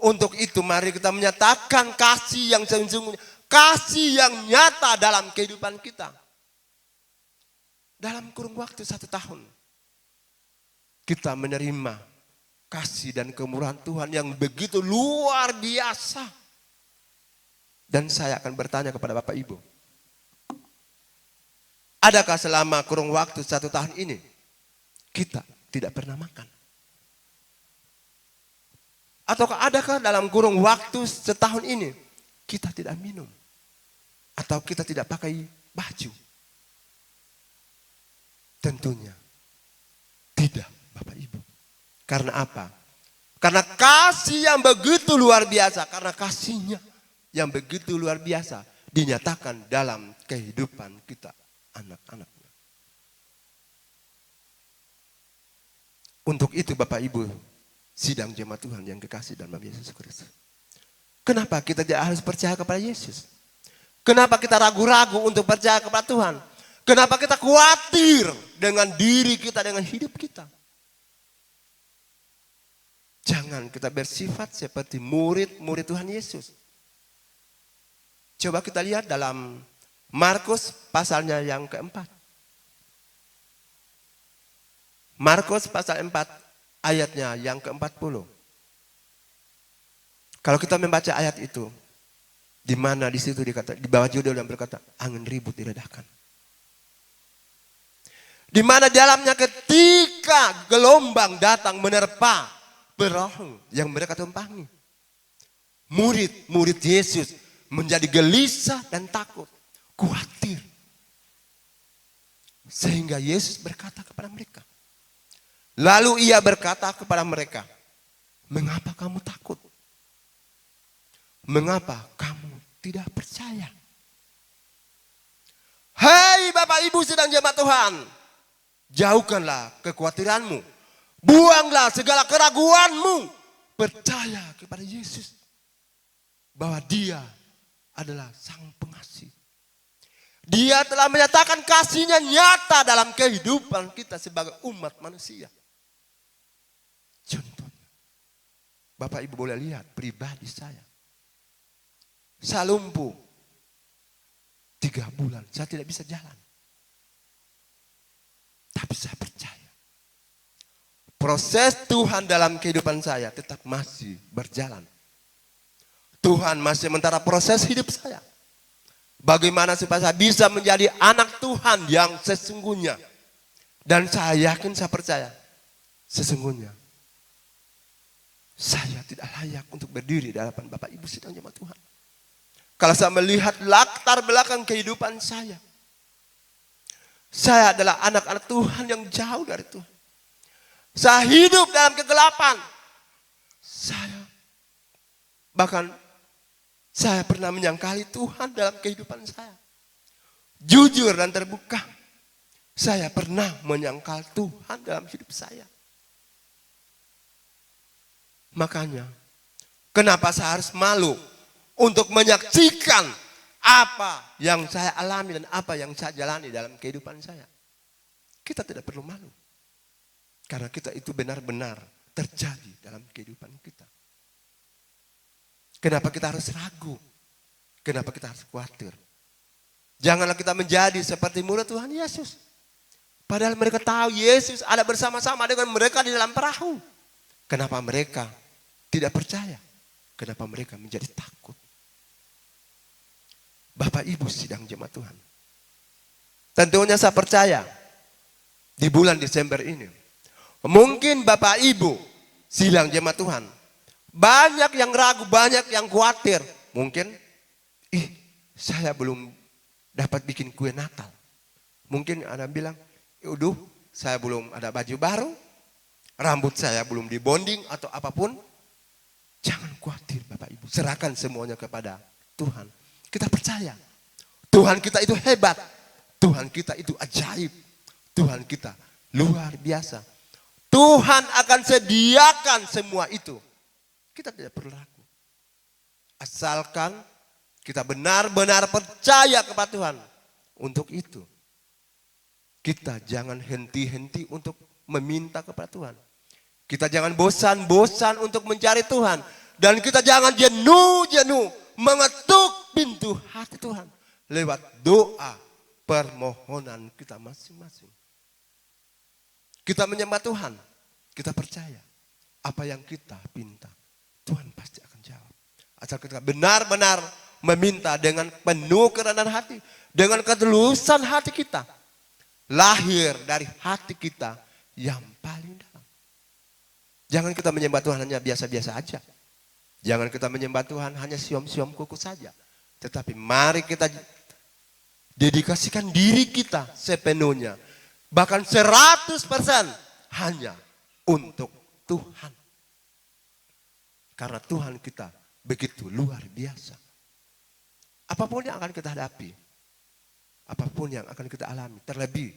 Untuk itu mari kita menyatakan kasih yang sesungguhnya, kasih yang nyata dalam kehidupan kita. Dalam kurun waktu 1 tahun, kita menerima kasih dan kemurahan Tuhan yang begitu luar biasa. Dan saya akan bertanya kepada Bapak Ibu, adakah selama kurun waktu 1 tahun ini kita tidak pernah makan? Ataukah adakah dalam kurun waktu setahun ini kita tidak minum? Atau kita tidak pakai baju? Tentunya tidak, Bapak Ibu. Karena apa? Karena kasih yang begitu luar biasa. Karena kasihnya yang begitu luar biasa dinyatakan dalam kehidupan kita, anak-anaknya. Untuk itu Bapak Ibu sidang jemaat Tuhan yang kekasih dalam nama Yesus Kristus. Kenapa kita tidak harus percaya kepada Yesus? Kenapa kita ragu-ragu untuk percaya kepada Tuhan? Kenapa kita khawatir dengan diri kita, dengan hidup kita? Jangan kita bersifat seperti murid-murid Tuhan Yesus. Coba kita lihat dalam Markus pasalnya yang keempat. Markus pasal 4 ayatnya yang ke-40. Kalau kita membaca ayat itu, di mana di situ dikata, di bawah judul yang berkata angin ribut diredahkan. Di mana dalamnya ketika gelombang datang menerpa perahu yang mereka tumpangi, murid-murid Yesus menjadi gelisah dan takut, khawatir. Sehingga Yesus berkata kepada mereka. Lalu ia berkata kepada mereka, mengapa kamu takut? Mengapa kamu tidak percaya? Hai Bapak Ibu sedang jemaat Tuhan, jauhkanlah kekhawatiranmu, buanglah segala keraguanmu, percaya kepada Yesus bahwa Dia adalah Sang Pengasih. Dia telah menyatakan kasih-Nya nyata dalam kehidupan kita sebagai umat manusia. Contohnya, Bapak Ibu boleh lihat pribadi saya. Saya lumpuh 3 bulan, saya tidak bisa jalan. Tapi saya percaya. Proses Tuhan dalam kehidupan saya tetap masih berjalan. Tuhan masih sementara proses hidup saya. Bagaimana supaya saya bisa menjadi anak Tuhan yang sesungguhnya. Dan saya yakin, saya percaya. Sesungguhnya. Saya tidak layak untuk berdiri di hadapan Bapak Ibu sidang jemaat Tuhan. Kalau saya melihat latar belakang kehidupan saya. Saya adalah anak-anak Tuhan yang jauh dari Tuhan. Saya hidup dalam kegelapan. Saya pernah menyangkali Tuhan dalam kehidupan saya. Jujur dan terbuka. Saya pernah menyangkal Tuhan dalam hidup saya. Makanya, kenapa saya harus malu untuk menyaksikan apa yang saya alami dan apa yang saya jalani dalam kehidupan saya. Kita tidak perlu malu. Karena kita itu benar-benar terjadi dalam kehidupan kita. Kenapa kita harus ragu? Kenapa kita harus khawatir? Janganlah kita menjadi seperti murid Tuhan Yesus. Padahal mereka tahu Yesus ada bersama-sama dengan mereka di dalam perahu. Kenapa mereka tidak percaya? Kenapa mereka menjadi takut? Bapak Ibu sidang jemaat Tuhan. Tentunya saya percaya di bulan Desember ini, mungkin Bapak Ibu sidang jemaat Tuhan, banyak yang ragu, banyak yang khawatir. Mungkin, saya belum dapat bikin kue Natal. Mungkin Anda bilang, udah saya belum ada baju baru, rambut saya belum dibonding atau apapun. Jangan khawatir Bapak Ibu, serahkan semuanya kepada Tuhan. Kita percaya, Tuhan kita itu hebat, Tuhan kita itu ajaib, Tuhan kita luar biasa. Tuhan akan sediakan semua itu. Kita tidak perlu ragu. Asalkan kita benar-benar percaya kepada Tuhan. Untuk itu, kita jangan henti-henti untuk meminta kepada Tuhan. Kita jangan bosan-bosan untuk mencari Tuhan. Dan kita jangan jenuh-jenuh mengetuk pintu hati Tuhan. Lewat doa permohonan kita masing-masing. Kita menyembah Tuhan. Kita percaya apa yang kita pinta, Tuhan pasti akan jawab. Asal kita benar-benar meminta dengan penuh kerendahan hati. Dengan ketulusan hati kita. Lahir dari hati kita yang paling dalam. Jangan kita menyembah Tuhan hanya biasa-biasa aja. Jangan kita menyembah Tuhan hanya siom-siom kuku saja. Tetapi mari kita dedikasikan diri kita sepenuhnya. Bahkan 100% hanya untuk Tuhan. Karena Tuhan kita begitu luar biasa. Apapun yang akan kita hadapi. Apapun yang akan kita alami. Terlebih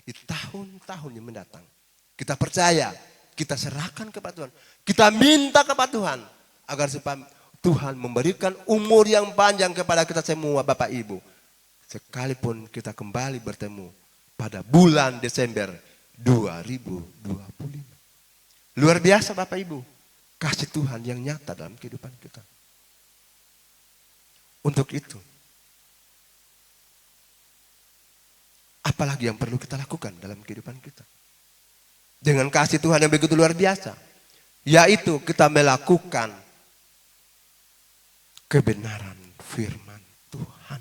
di tahun-tahun yang mendatang. Kita percaya. Kita serahkan kepada Tuhan. Kita minta kepada Tuhan. Agar supaya Tuhan memberikan umur yang panjang kepada kita semua Bapak Ibu. Sekalipun kita kembali bertemu pada bulan Desember 2025. Luar biasa Bapak Ibu. Kasih Tuhan yang nyata dalam kehidupan kita. Untuk itu, apalagi yang perlu kita lakukan dalam kehidupan kita. Dengan kasih Tuhan yang begitu luar biasa. Yaitu kita melakukan kebenaran firman Tuhan.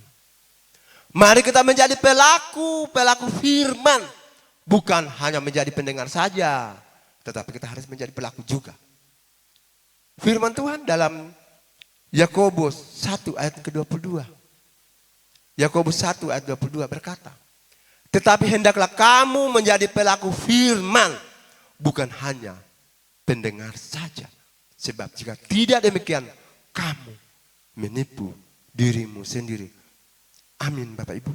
Mari kita menjadi pelaku firman. Bukan hanya menjadi pendengar saja. Tetapi kita harus menjadi pelaku juga. Firman Tuhan dalam Yakobus 1 ayat ke-22. Yakobus 1 ayat 22 berkata. Tetapi hendaklah kamu menjadi pelaku firman. Bukan hanya pendengar saja. Sebab jika tidak demikian kamu menipu dirimu sendiri. Amin Bapak Ibu.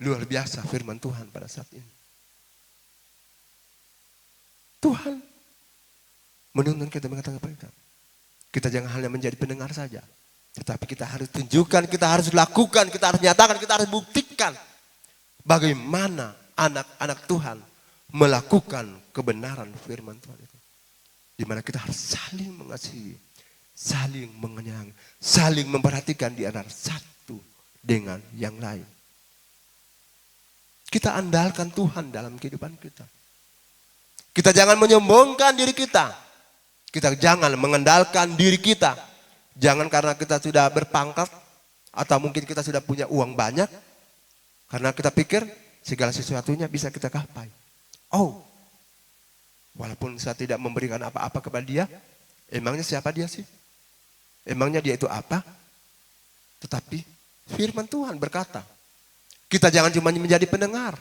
Luar biasa firman Tuhan pada saat ini. Tuhan menuntun kita mengatakan kepada kita. Kita jangan hanya menjadi pendengar saja. Tetapi kita harus tunjukkan, kita harus lakukan, kita harus nyatakan, kita harus buktikan. Bagaimana anak-anak Tuhan melakukan kebenaran firman Tuhan itu. Di mana kita harus saling mengasihi, saling menyayangi, saling memperhatikan di antara satu dengan yang lain. Kita andalkan Tuhan dalam kehidupan kita. Kita jangan menyombongkan diri kita. Kita jangan mengandalkan diri kita. Jangan karena kita sudah berpangkat atau mungkin kita sudah punya uang banyak. Karena kita pikir segala sesuatunya bisa kita gapai. Oh, walaupun saya tidak memberikan apa-apa kepada dia, emangnya siapa dia sih? Emangnya dia itu apa? Tetapi firman Tuhan berkata, kita jangan cuma menjadi pendengar.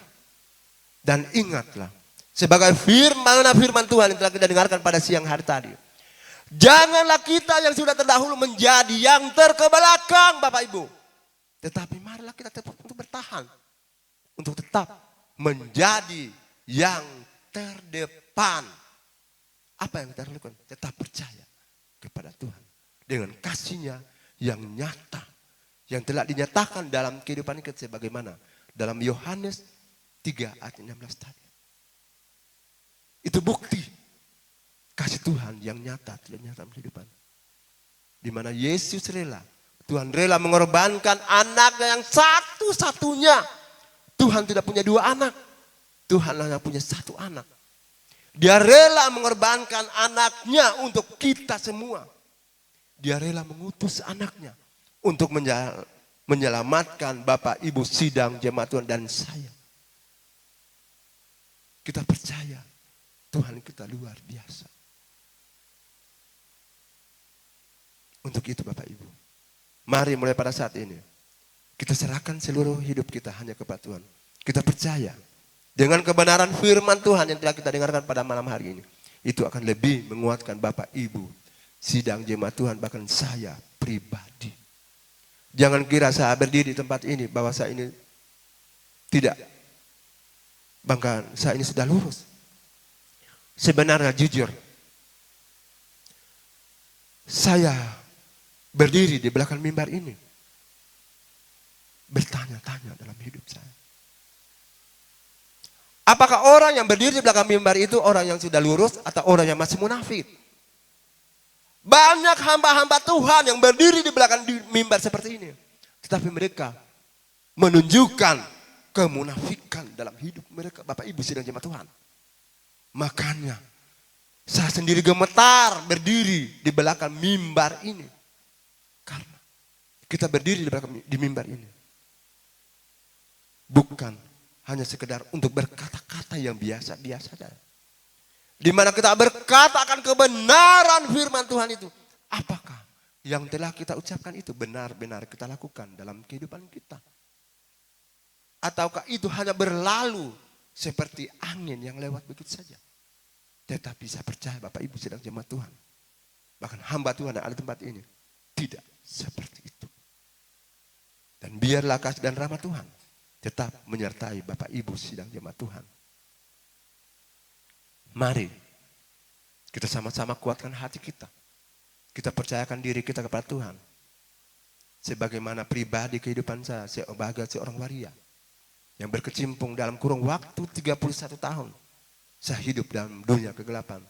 Dan ingatlah, sebagai firman Tuhan yang telah kita dengarkan pada siang hari tadi. Janganlah kita yang sudah terdahulu menjadi yang terkebelakang Bapak Ibu. Tetapi marilah kita tetap untuk bertahan. Untuk tetap menjadi yang terdepan. Apa yang kita lakukan? Tetap percaya kepada Tuhan. Dengan kasih-Nya yang nyata. Yang telah dinyatakan dalam kehidupan kita sebagaimana. Dalam Yohanes 3 ayat 16 tadi. Itu bukti kasih Tuhan yang nyata tidak nyata dalam kehidupan. Di mana Yesus rela, Tuhan rela mengorbankan anaknya yang satu-satunya. Tuhan tidak punya dua anak, Tuhan hanya punya satu anak. Dia rela mengorbankan anaknya untuk kita semua. Dia rela mengutus anaknya untuk menyelamatkan Bapak Ibu sidang jemaat Tuhan dan saya. Kita percaya Tuhan kita luar biasa. Untuk itu Bapak Ibu, mari mulai pada saat ini kita serahkan seluruh hidup kita hanya kepada Tuhan. Kita percaya dengan kebenaran firman Tuhan yang telah kita dengarkan pada malam hari ini, itu akan lebih menguatkan Bapak Ibu sidang jemaat Tuhan, bahkan saya pribadi. Jangan kira saya berdiri di tempat ini bahwa saya ini tidak, bahkan saya ini sudah lurus. Sebenarnya jujur, saya berdiri di belakang mimbar ini bertanya-tanya dalam hidup saya. Apakah orang yang berdiri di belakang mimbar itu orang yang sudah lurus atau orang yang masih munafik? Banyak hamba-hamba Tuhan yang berdiri di belakang mimbar seperti ini, tetapi mereka menunjukkan kemunafikan dalam hidup mereka. Bapak Ibu sidang jemaat Tuhan. Makanya saya sendiri gemetar berdiri di belakang mimbar ini. Karena kita berdiri di belakang di mimbar ini bukan hanya sekedar untuk berkata-kata yang biasa-biasa saja. Di mana kita berkata akan kebenaran firman Tuhan itu. Apakah yang telah kita ucapkan itu benar-benar kita lakukan dalam kehidupan kita? Ataukah itu hanya berlalu seperti angin yang lewat begitu saja? Tetapi saya percaya Bapak Ibu sidang jemaat Tuhan, bahkan hamba Tuhan yang ada di tempat ini, tidak seperti itu. Dan biarlah kasih dan rahmat Tuhan tetap menyertai Bapak Ibu sidang jemaat Tuhan. Mari kita sama-sama kuatkan hati kita. Kita percayakan diri kita kepada Tuhan. Sebagaimana pribadi kehidupan saya sebagai seorang waria yang berkecimpung dalam kurung waktu 31 tahun. Saya hidup dalam dunia kegelapan.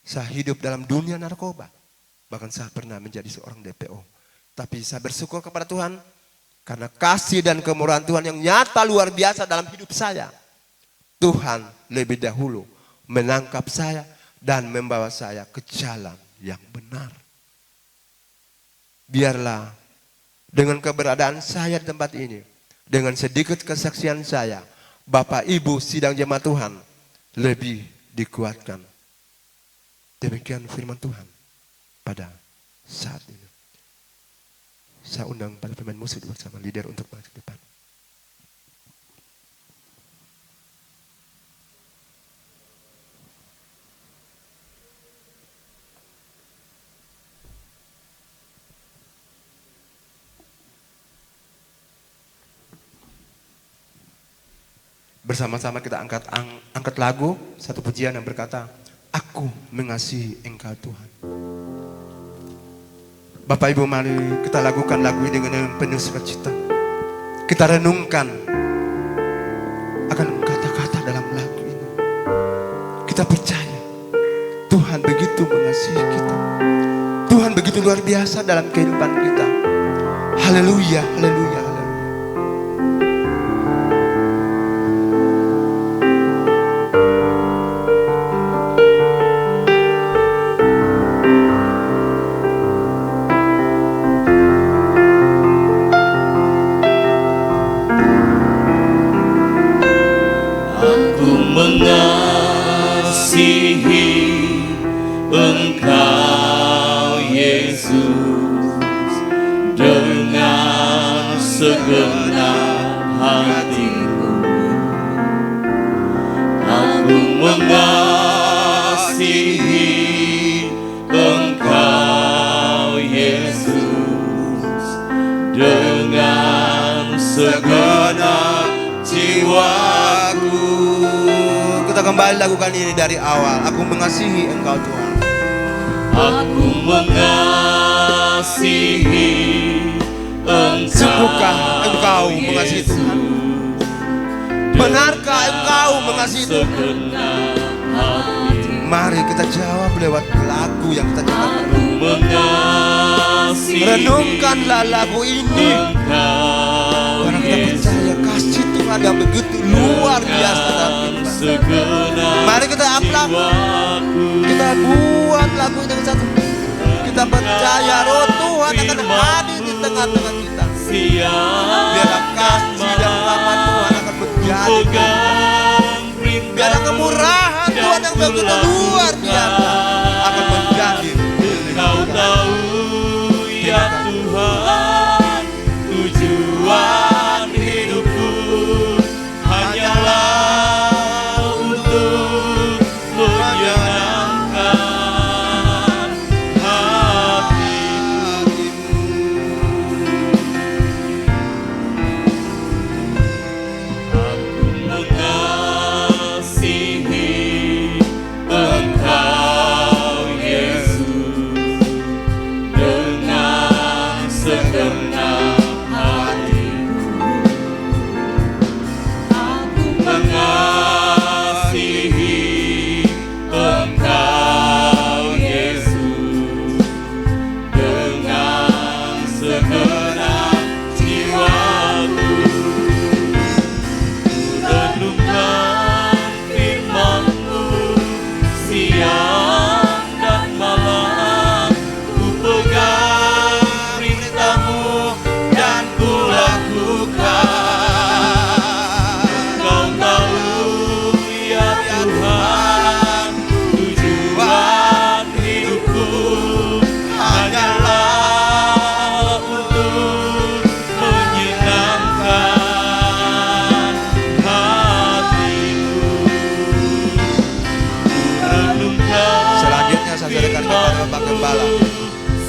Saya hidup dalam dunia narkoba. Bahkan saya pernah menjadi seorang DPO. Tapi saya bersyukur kepada Tuhan karena kasih dan kemurahan Tuhan yang nyata luar biasa dalam hidup saya. Tuhan lebih dahulu menangkap saya dan membawa saya ke jalan yang benar. Biarlah dengan keberadaan saya di tempat ini, dengan sedikit kesaksian saya, Bapak Ibu sidang jemaat Tuhan lebih dikuatkan. Demikian firman Tuhan pada saat ini. Saya undang para pemain musik bersama leader untuk maju ke depan. Bersama-sama kita angkat lagu, satu pujian yang berkata, Aku mengasihi Engkau Tuhan. Bapak Ibu mari kita lakukan lagu ini dengan penuh sukacita. Kita renungkan akan kata-kata dalam lagu ini. Kita percaya Tuhan begitu mengasihi kita. Tuhan begitu luar biasa dalam kehidupan kita. Haleluya, haleluya. Mengasihi Engkau Yesus dengan segenap hatiku. Aku mengasihi Engkau Yesus dengan segenap jiwaku. Kita kembali lakukan ini dari awal. Aku mengasihi Engkau Tuhan. Aku mengasihi Engkau. Sungguhkah Engkau mengasihi Tuhan? Benarkah Engkau mengasihi Tuhan? Mari kita jawab lewat lagu yang kita nyanyikan. Aku mengasihi Renungkanlah lagu ini. Engkau Karena kita percaya kasih Tuhan yang begitu luar biasa dalam kehidupan. Mari kita upload, kita buat lagu ini dengan satu. Kita percaya roh Tuhan akan hadir di tengah-tengah kita. siang Biarlah kasih dan rahmat Tuhan akan menjadi. pegang perintahmu Biarlah kemurahan Tuhan yang begitu luar biasa akan menjadi milik Kau kita. tahu ya Tuhan, tujuan hidupku hanyalah untuk menyenangkan hatimu. Aku mengasihi Engkau Yesus dengan segenap hatiku. Aku mengasihi Engkau Yesus dengan segenap jiwaku. Renungkan firman-Mu siang dan malam, ku pegang perintah-Mu dan ku lakukan. Kau tahu ya Tuhan, tujuan hidupku hanyalah untuk menyenangkan hatimu. Renungkan Selanjutnya saya serahkan kepada Bapak Gembala.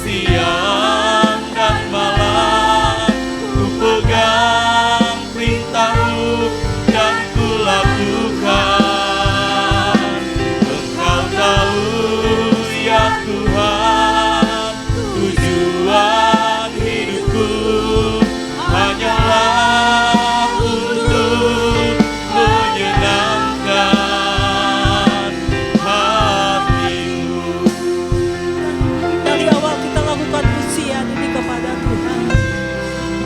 siang dan malam, ku pegang perintah-Mu dan ku lakukan. Engkau tahu ya Tuhan, tujuan hidupku hanyalah untuk menyenangkan hatimu. Dari awal kita lakukan pujian ini kepada Tuhan.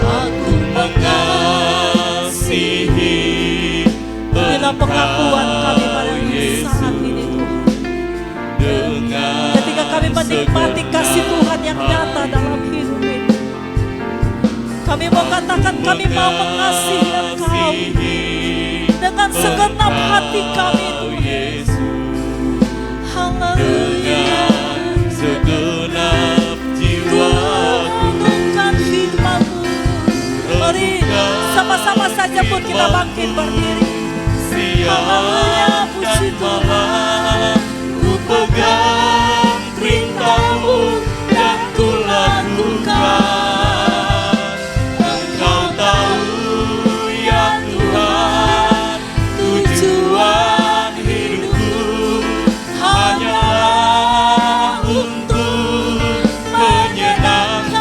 Aku mengasihi Inilah pengakuan kami pada Yesus saat ini Tuhan. dengan Ketika kami menikmati kasih Tuhan yang nyata dalam hidup ini, kami mau katakan kami mau mengasihi Engkau dengan segenap hati kami Tuhan. Yesus Haleluya. dengan segenap jiwaku. Renungkan firman-Mu. Mari sama-sama saja pun kita bangkit berdiri. Haleluya, Siang puji dan Tuhan. malam, ku pegang perintah-Mu dan ku lakukan. Engkau tahu ya Tuhan, tujuan hidupku hanyalah untuk menyenangkan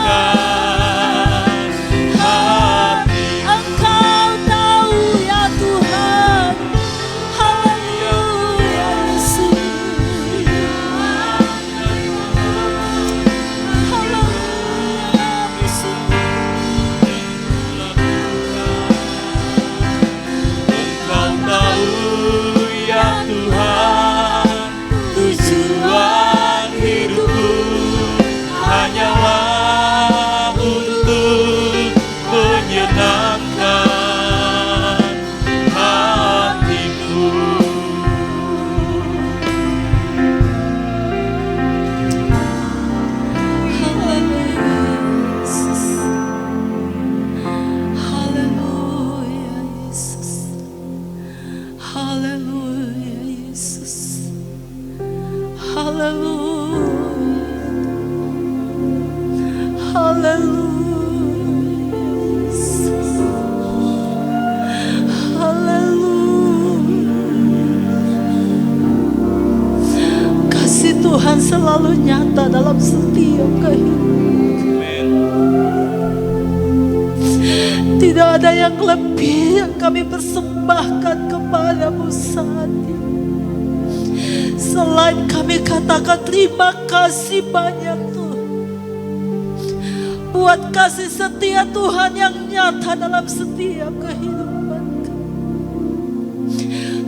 hati. Engkau tahu ya Tuhan. Haleluya Yesus. Haleluya Yesus. Engkau tahu ya Tuhan, tujuan hidupku hanyalah untuk menyenangkan hatiku. Haleluya Yesus. Haleluya Yesus. Haleluya. Haleluya Yesus. Haleluya. Kasih Tuhan selalu nyata dalam setiap kehidupan. Amin. Tidak ada yang lebih yang kami persembahkan kepadamu saat ini. Selain kami katakan terima kasih banyak Tuhan. Buat kasih setia Tuhan yang nyata dalam setiap kehidupan kami.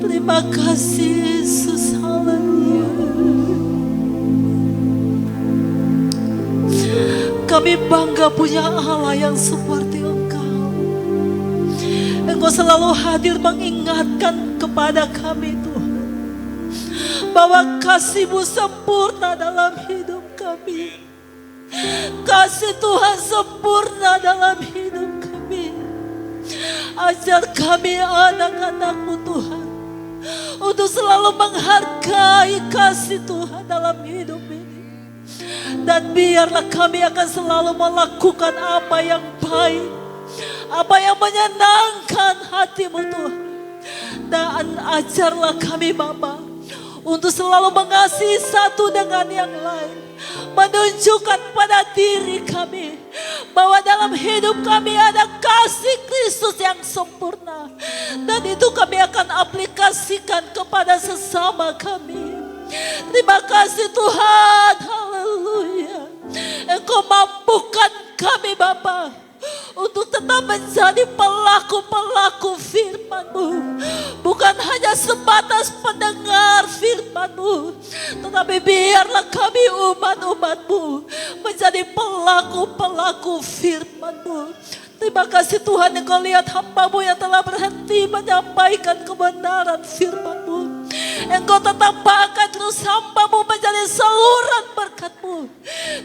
Terima kasih Yesus. Haleluya. Kami bangga punya Allah yang seperti Engkau. Engkau selalu hadir mengingatkan kepada kami Tuhan, bahwa kasih-Mu sempurna dalam hidup kami. Kasih Tuhan sempurna dalam hidup kami. Ajar kami anak-anak-Mu Tuhan, untuk selalu menghargai kasih Tuhan dalam hidup ini. Dan biarlah kami akan selalu melakukan apa yang baik, apa yang menyenangkan hati-Mu Tuhan. Dan ajarlah kami Bapa, untuk selalu mengasihi satu dengan yang lain, menunjukkan pada diri kami bahwa dalam hidup kami ada kasih Kristus yang sempurna, dan itu kami akan aplikasikan kepada sesama kami. Terima kasih Tuhan, haleluya. Engkau mampukan kami Bapa untuk tetap menjadi pelaku-pelaku firman-Mu. Bukan hanya sebatas pendengar firman-Mu, tetapi biarlah kami umat-umat-Mu menjadi pelaku-pelaku firman-Mu. Terima kasih Tuhan, Engkau lihat hamba-Mu yang telah berhenti menyampaikan kebenaran firman-Mu. Engkau tetap pakai terus hamba-Mu menjadi saluran berkat-Mu.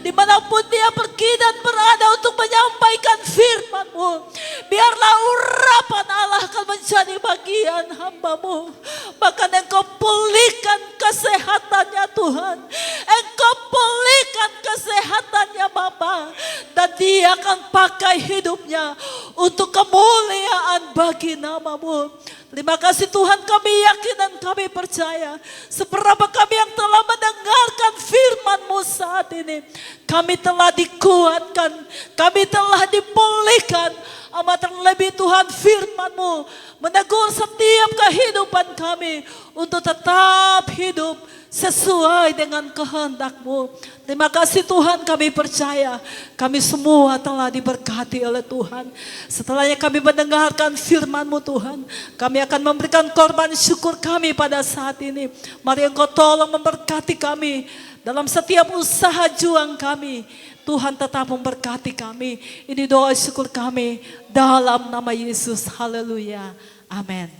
Dimanapun dia pergi dan berada untuk menyampaikan firman-Mu, biarlah urapan Allah akan menjadi bagian hamba-Mu. Bahkan Engkau pulihkan kesehatannya Tuhan. Engkau pulihkan kesehatannya Bapa. Dan dia akan pakai hidupnya untuk kemuliaan bagi nama-Mu. Terima kasih Tuhan, kami yakin dan kami percaya, seberapa kami yang telah mendengarkan firman-Mu saat ini, kami telah dikuatkan, kami telah dipulihkan. Amat terlebih Tuhan, firman-Mu menegur setiap kehidupan kami untuk tetap hidup sesuai dengan kehendak-Mu. Terima kasih Tuhan, kami percaya kami semua telah diberkati oleh Tuhan. Setelahnya kami mendengarkan firman-Mu Tuhan, kami akan memberikan korban syukur kami pada saat ini. Mari Engkau tolong memberkati kami dalam setiap usaha juang kami. Tuhan tetap memberkati kami. Ini doa syukur kami dalam nama Yesus. Haleluya. Amin.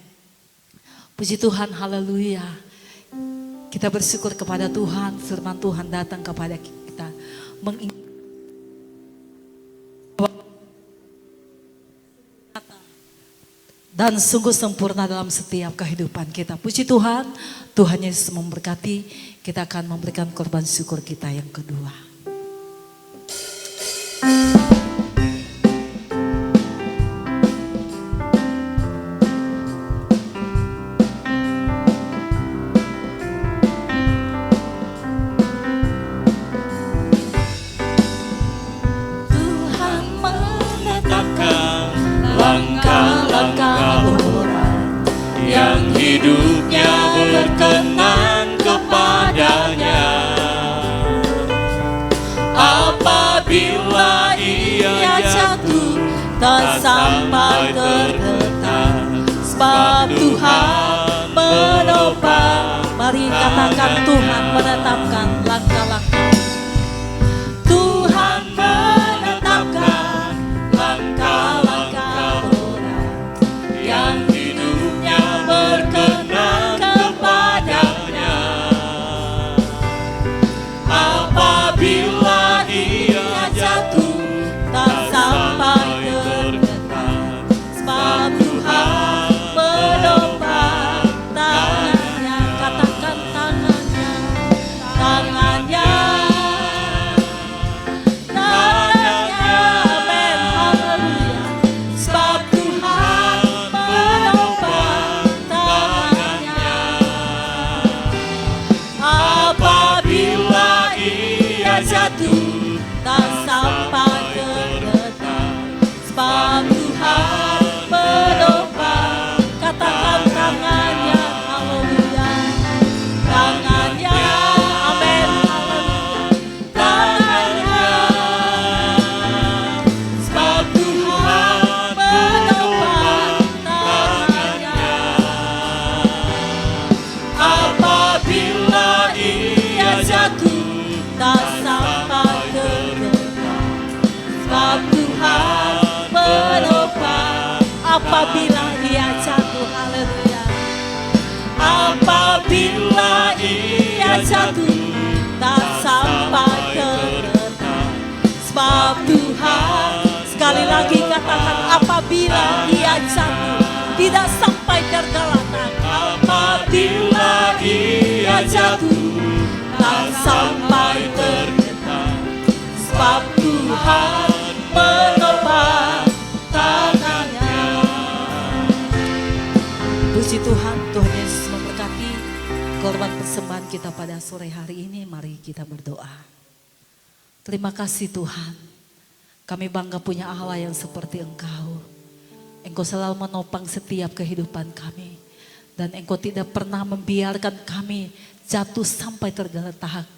Puji Tuhan, haleluya. Kita bersyukur kepada Tuhan, firman Tuhan datang kepada kita. Dan sungguh sempurna dalam setiap kehidupan kita. Puji Tuhan, Tuhan Yesus memberkati. Kita akan memberikan korban syukur kita yang kedua. Hidupnya berkenan kepadanya. Apabila ia jatuh tak sampai terletak, sebab Tuhan menopang. Mari katakan, Tuhan menetapkan langkah-langkah. Tuhan menetapkan langkah-langkah orang yang hidupnya berkenan kepadanya. Apabila ia jatuh tak sampai terletak, sebab Tuhan menopang tangannya. Katakan tangannya, tangannya, tangannya. Amin, haleluya. Sebab Tuhan menopang tangannya. Apabila ia jatuh tak sampai terletak, sebab Tuhan menopang. Katakan tangannya, haleluya. Tangannya, amin, haleluya. Tangannya, sebab Tuhan menopang tangannya. Apabila ia jatuh tak sampai terletak, sebab Tuhan menopang. Apabila ia jatuh, haleluya. Apabila ia jatuh tak sampai terletak, sebab Tuhan, sekali lagi katakan, apabila ia jatuh tidak sampai tergeletak. Apabila ia jatuh Tak sampai terletak, sebab Tuhan menopang tangannya. Puji Tuhan, Tuhan Yesus memberkati korban persembahan kita pada sore hari ini. Mari kita berdoa. Terima kasih Tuhan, kami bangga punya Allah yang seperti Engkau. Engkau selalu menopang setiap kehidupan kami. Dan Engkau tidak pernah membiarkan kami jatuh sampai tergeletak.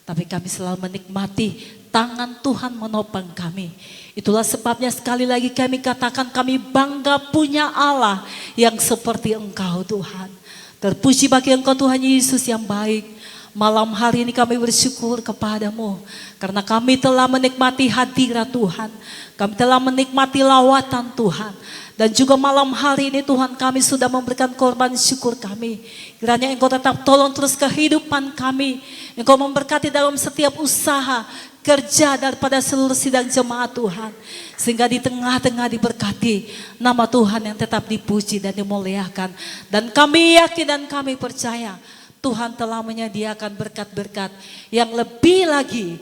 Tapi kami selalu menikmati tangan Tuhan menopang kami. Itulah sebabnya sekali lagi kami katakan kami bangga punya Allah yang seperti Engkau Tuhan. Terpuji bagi Engkau Tuhan Yesus yang baik. Malam hari ini kami bersyukur kepadamu. Karena kami telah menikmati hadirat Tuhan. Kami telah menikmati lawatan Tuhan. Dan juga malam hari ini Tuhan kami sudah memberikan korban syukur kami. Kiranya Engkau tetap tolong terus kehidupan kami. Engkau memberkati dalam setiap usaha, kerja daripada seluruh sidang jemaat Tuhan. Sehingga di tengah-tengah diberkati nama Tuhan yang tetap dipuji dan dimuliakan. Dan kami yakin dan kami percaya Tuhan telah menyediakan berkat-berkat yang lebih lagi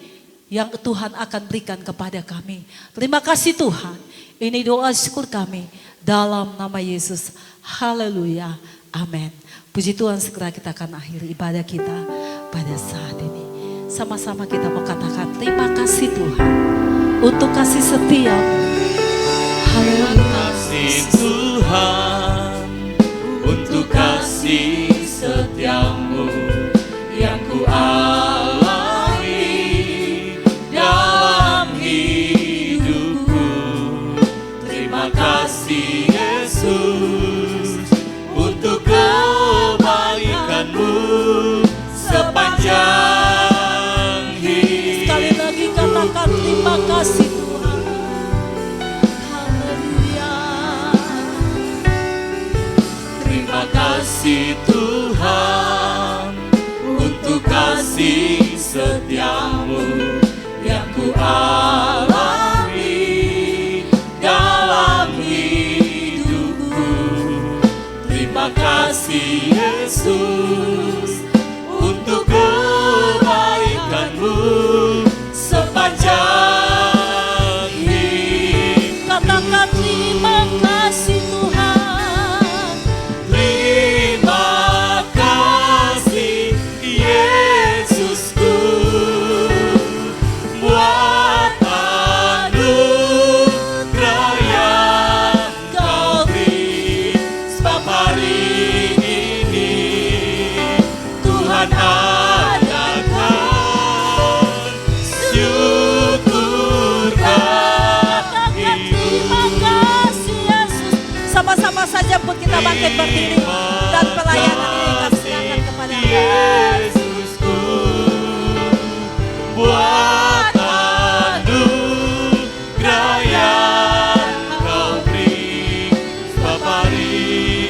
yang Tuhan akan berikan kepada kami. Terima kasih Tuhan. Ini doa syukur kami dalam nama Yesus. Haleluya. Amin. Puji Tuhan, segera kita akan akhiri ibadah kita pada saat ini. Sama-sama kita mau katakan terima kasih Tuhan untuk kasih setia. Haleluya. kasih Tuhan untuk kasih setiamu yang ku alami dalam hidupku. Terima kasih Yesus untuk kebaikanmu sepanjang hidup. Sekali lagi katakan terima kasih Tuhan. Haleluya. Terima kasih Tuhan untuk kasih setiamu yang ku alami dalam hidupku. Terima kasih Yesus untuk kebaikanmu sepanjang hidup. Katakan terima kasih Tuhan. Terima kasih Yesusku buat anugerah yang Kau beri. Sebab hari ini Tuhan adakan syukur Katakan bagi. terima kasih Yesus. Sama-sama saja pun kita bangkit berdiri dan pelayanan ini kami serahkan kepada Yesusku buat anugerah yang Kau beri. Sebab hari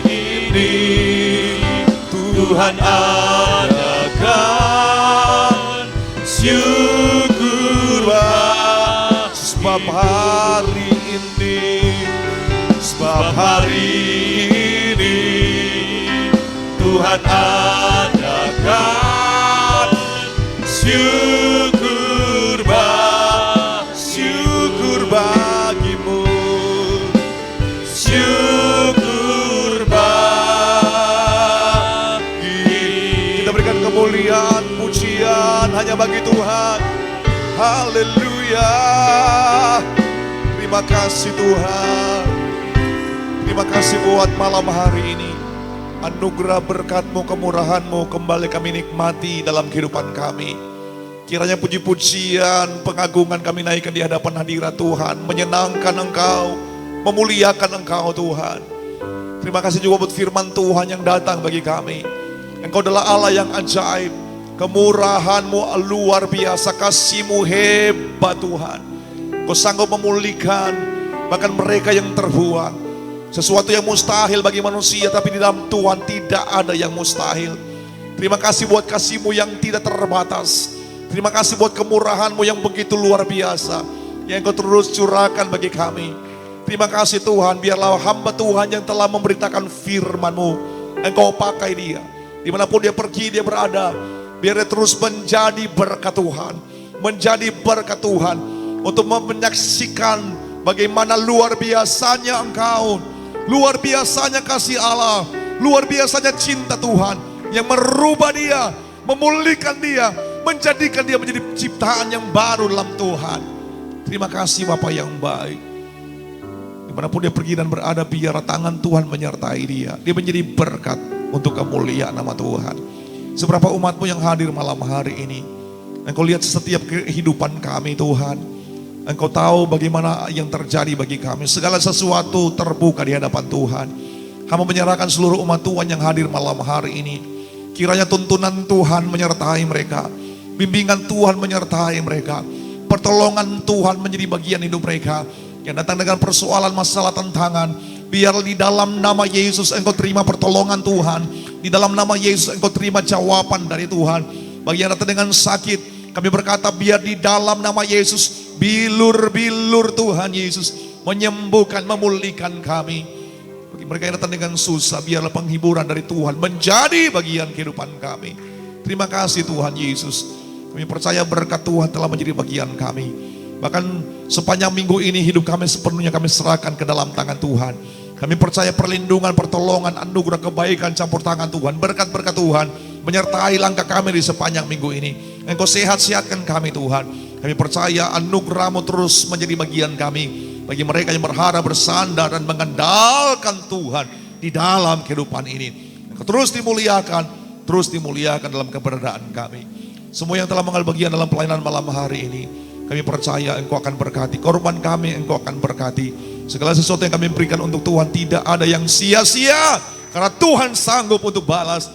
ini Tuhan adakan syukur bagi. Sebab hari ini Tuhan adakan syukur bagimu, syukur bagi. kita berikan kemuliaan, pujian hanya bagi Tuhan. Haleluya. Terima kasih Tuhan. Terima kasih buat malam hari ini. Anugerah berkat-Mu, kemurahan-Mu kembali kami nikmati dalam kehidupan kami. Kiranya puji-pujian, pengagungan kami naikkan di hadapan hadirat Tuhan. Menyenangkan Engkau, memuliakan Engkau Tuhan. Terima kasih juga buat firman Tuhan yang datang bagi kami. Engkau adalah Allah yang ajaib. Kemurahan-Mu luar biasa, kasih-Mu hebat Tuhan. Kau sanggup memulihkan bahkan mereka yang terbuang. Sesuatu yang mustahil bagi manusia, tapi di dalam Tuhan tidak ada yang mustahil. Terima kasih buat kasih-Mu yang tidak terbatas. Terima kasih buat kemurahan-Mu yang begitu luar biasa, yang Engkau terus curahkan bagi kami. Terima kasih Tuhan, biarlah hamba Tuhan yang telah memberitakan firman-Mu, Engkau pakai dia. Dimanapun dia pergi, dia berada, biar dia terus menjadi berkat Tuhan. Menjadi berkat Tuhan, untuk menyaksikan bagaimana luar biasanya Engkau, luar biasanya kasih Allah, luar biasanya cinta Tuhan, yang merubah dia, memulihkan dia, menjadikan dia menjadi ciptaan yang baru dalam Tuhan. Terima kasih Bapa yang baik. Dimanapun dia pergi dan berada, biar tangan Tuhan menyertai dia. Dia menjadi berkat untuk kemuliaan nama Tuhan. Seberapa umat-Mu yang hadir malam hari ini, Engkau lihat setiap kehidupan kami Tuhan. Engkau tahu bagaimana yang terjadi bagi kami. Segala sesuatu terbuka di hadapan Tuhan. Hamba menyerahkan seluruh umat Tuhan yang hadir malam hari ini. Kiranya tuntunan Tuhan menyertai mereka. Bimbingan Tuhan menyertai mereka. Pertolongan Tuhan menjadi bagian hidup mereka. Yang datang dengan persoalan, masalah, tantangan, biar di dalam nama Yesus Engkau terima pertolongan Tuhan. Di dalam nama Yesus Engkau terima jawaban dari Tuhan. Bagi yang datang dengan sakit, kami berkata biar di dalam nama Yesus bilur-bilur Tuhan Yesus menyembuhkan, memulihkan kami. Bagi mereka yang datang dengan susah, biarlah penghiburan dari Tuhan menjadi bagian kehidupan kami. Terima kasih Tuhan Yesus. Kami percaya berkat Tuhan telah menjadi bagian kami. Bahkan sepanjang minggu ini hidup kami sepenuhnya kami serahkan ke dalam tangan Tuhan. Kami percaya perlindungan, pertolongan, anugerah, kebaikan, campur tangan Tuhan, berkat-berkat Tuhan menyertai langkah kami di sepanjang minggu ini. Engkau sehat-sehatkan kami Tuhan. Kami percaya anugerah-Mu terus menjadi bagian kami. Bagi mereka yang berharap, bersandar dan mengandalkan Tuhan di dalam kehidupan ini. Engkau terus dimuliakan dalam keberadaan kami. Semua yang telah mengambil bagian dalam pelayanan malam hari ini, kami percaya Engkau akan berkati. Korban kami Engkau akan berkati. Segala sesuatu yang kami berikan untuk Tuhan tidak ada yang sia-sia. Karena Tuhan sanggup untuk balas,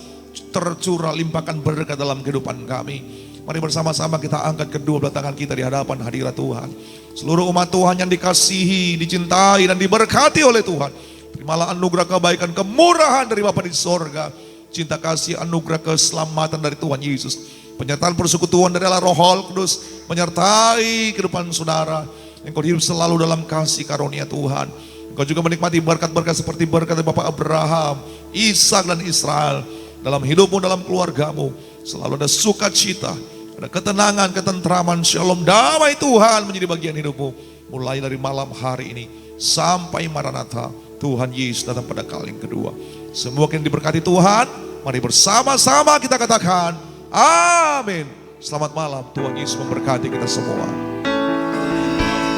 tercurah limpahkan berkat dalam kehidupan kami. Mari bersama-sama kita angkat kedua belah tangan kita di hadapan hadirat Tuhan. Seluruh umat Tuhan yang dikasihi, dicintai dan diberkati oleh Tuhan, terimalah anugerah kebaikan, kemurahan dari Bapa di sorga, cinta kasih, anugerah keselamatan dari Tuhan Yesus, penyertaan persekutuan dari Allah Roh Kudus menyertai kehidupan saudara. Engkau hidup selalu dalam kasih karunia Tuhan. Engkau juga menikmati berkat-berkat seperti berkat dari Bapak Abraham, Ishak dan Israel. Dalam hidupmu, dalam keluargamu selalu ada sukacita, ada ketenangan, ketentraman, shalom, damai Tuhan menjadi bagian hidupmu. Mulai dari malam hari ini sampai Maranatha, Tuhan Yesus datang pada kali yang kedua. Semua yang diberkati Tuhan, mari bersama-sama kita katakan amin. Selamat malam, Tuhan Yesus memberkati kita semua.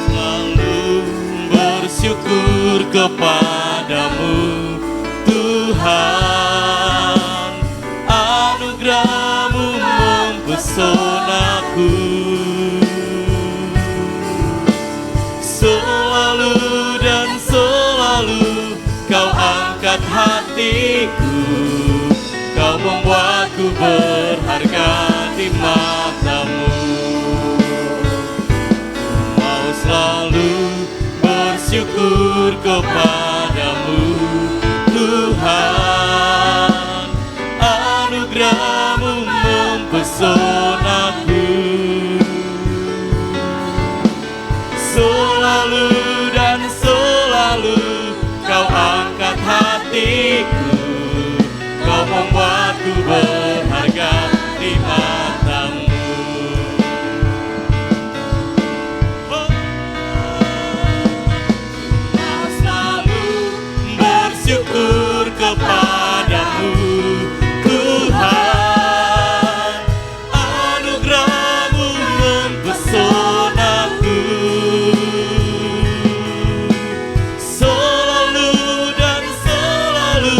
Selalu bersyukur kepadamu Tuhan, anugerah-Mu mempesonaku. Selalu dan selalu Kau angkat hatiku, Kau membuatku berharga di mata-Mu. Mau selalu bersyukur kepadamu Tuhan, anugerah-Mu mempesonaku. Selalu dan selalu Kau angkat hatiku, Kau membuatku berharga di mata-Mu. Mau selalu bersyukur kepadamu Tuhan, anugerah-Mu mempesonaku. Selalu dan selalu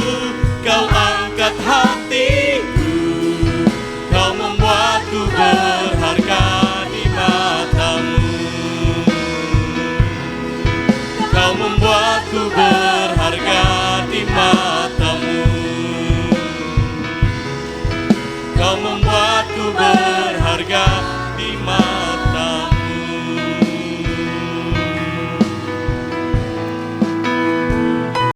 Kau angkat hatiku, Kau membuatku berharga di mata-Mu. Kau membuatku berharga di mata-Mu. Kau membuatku berharga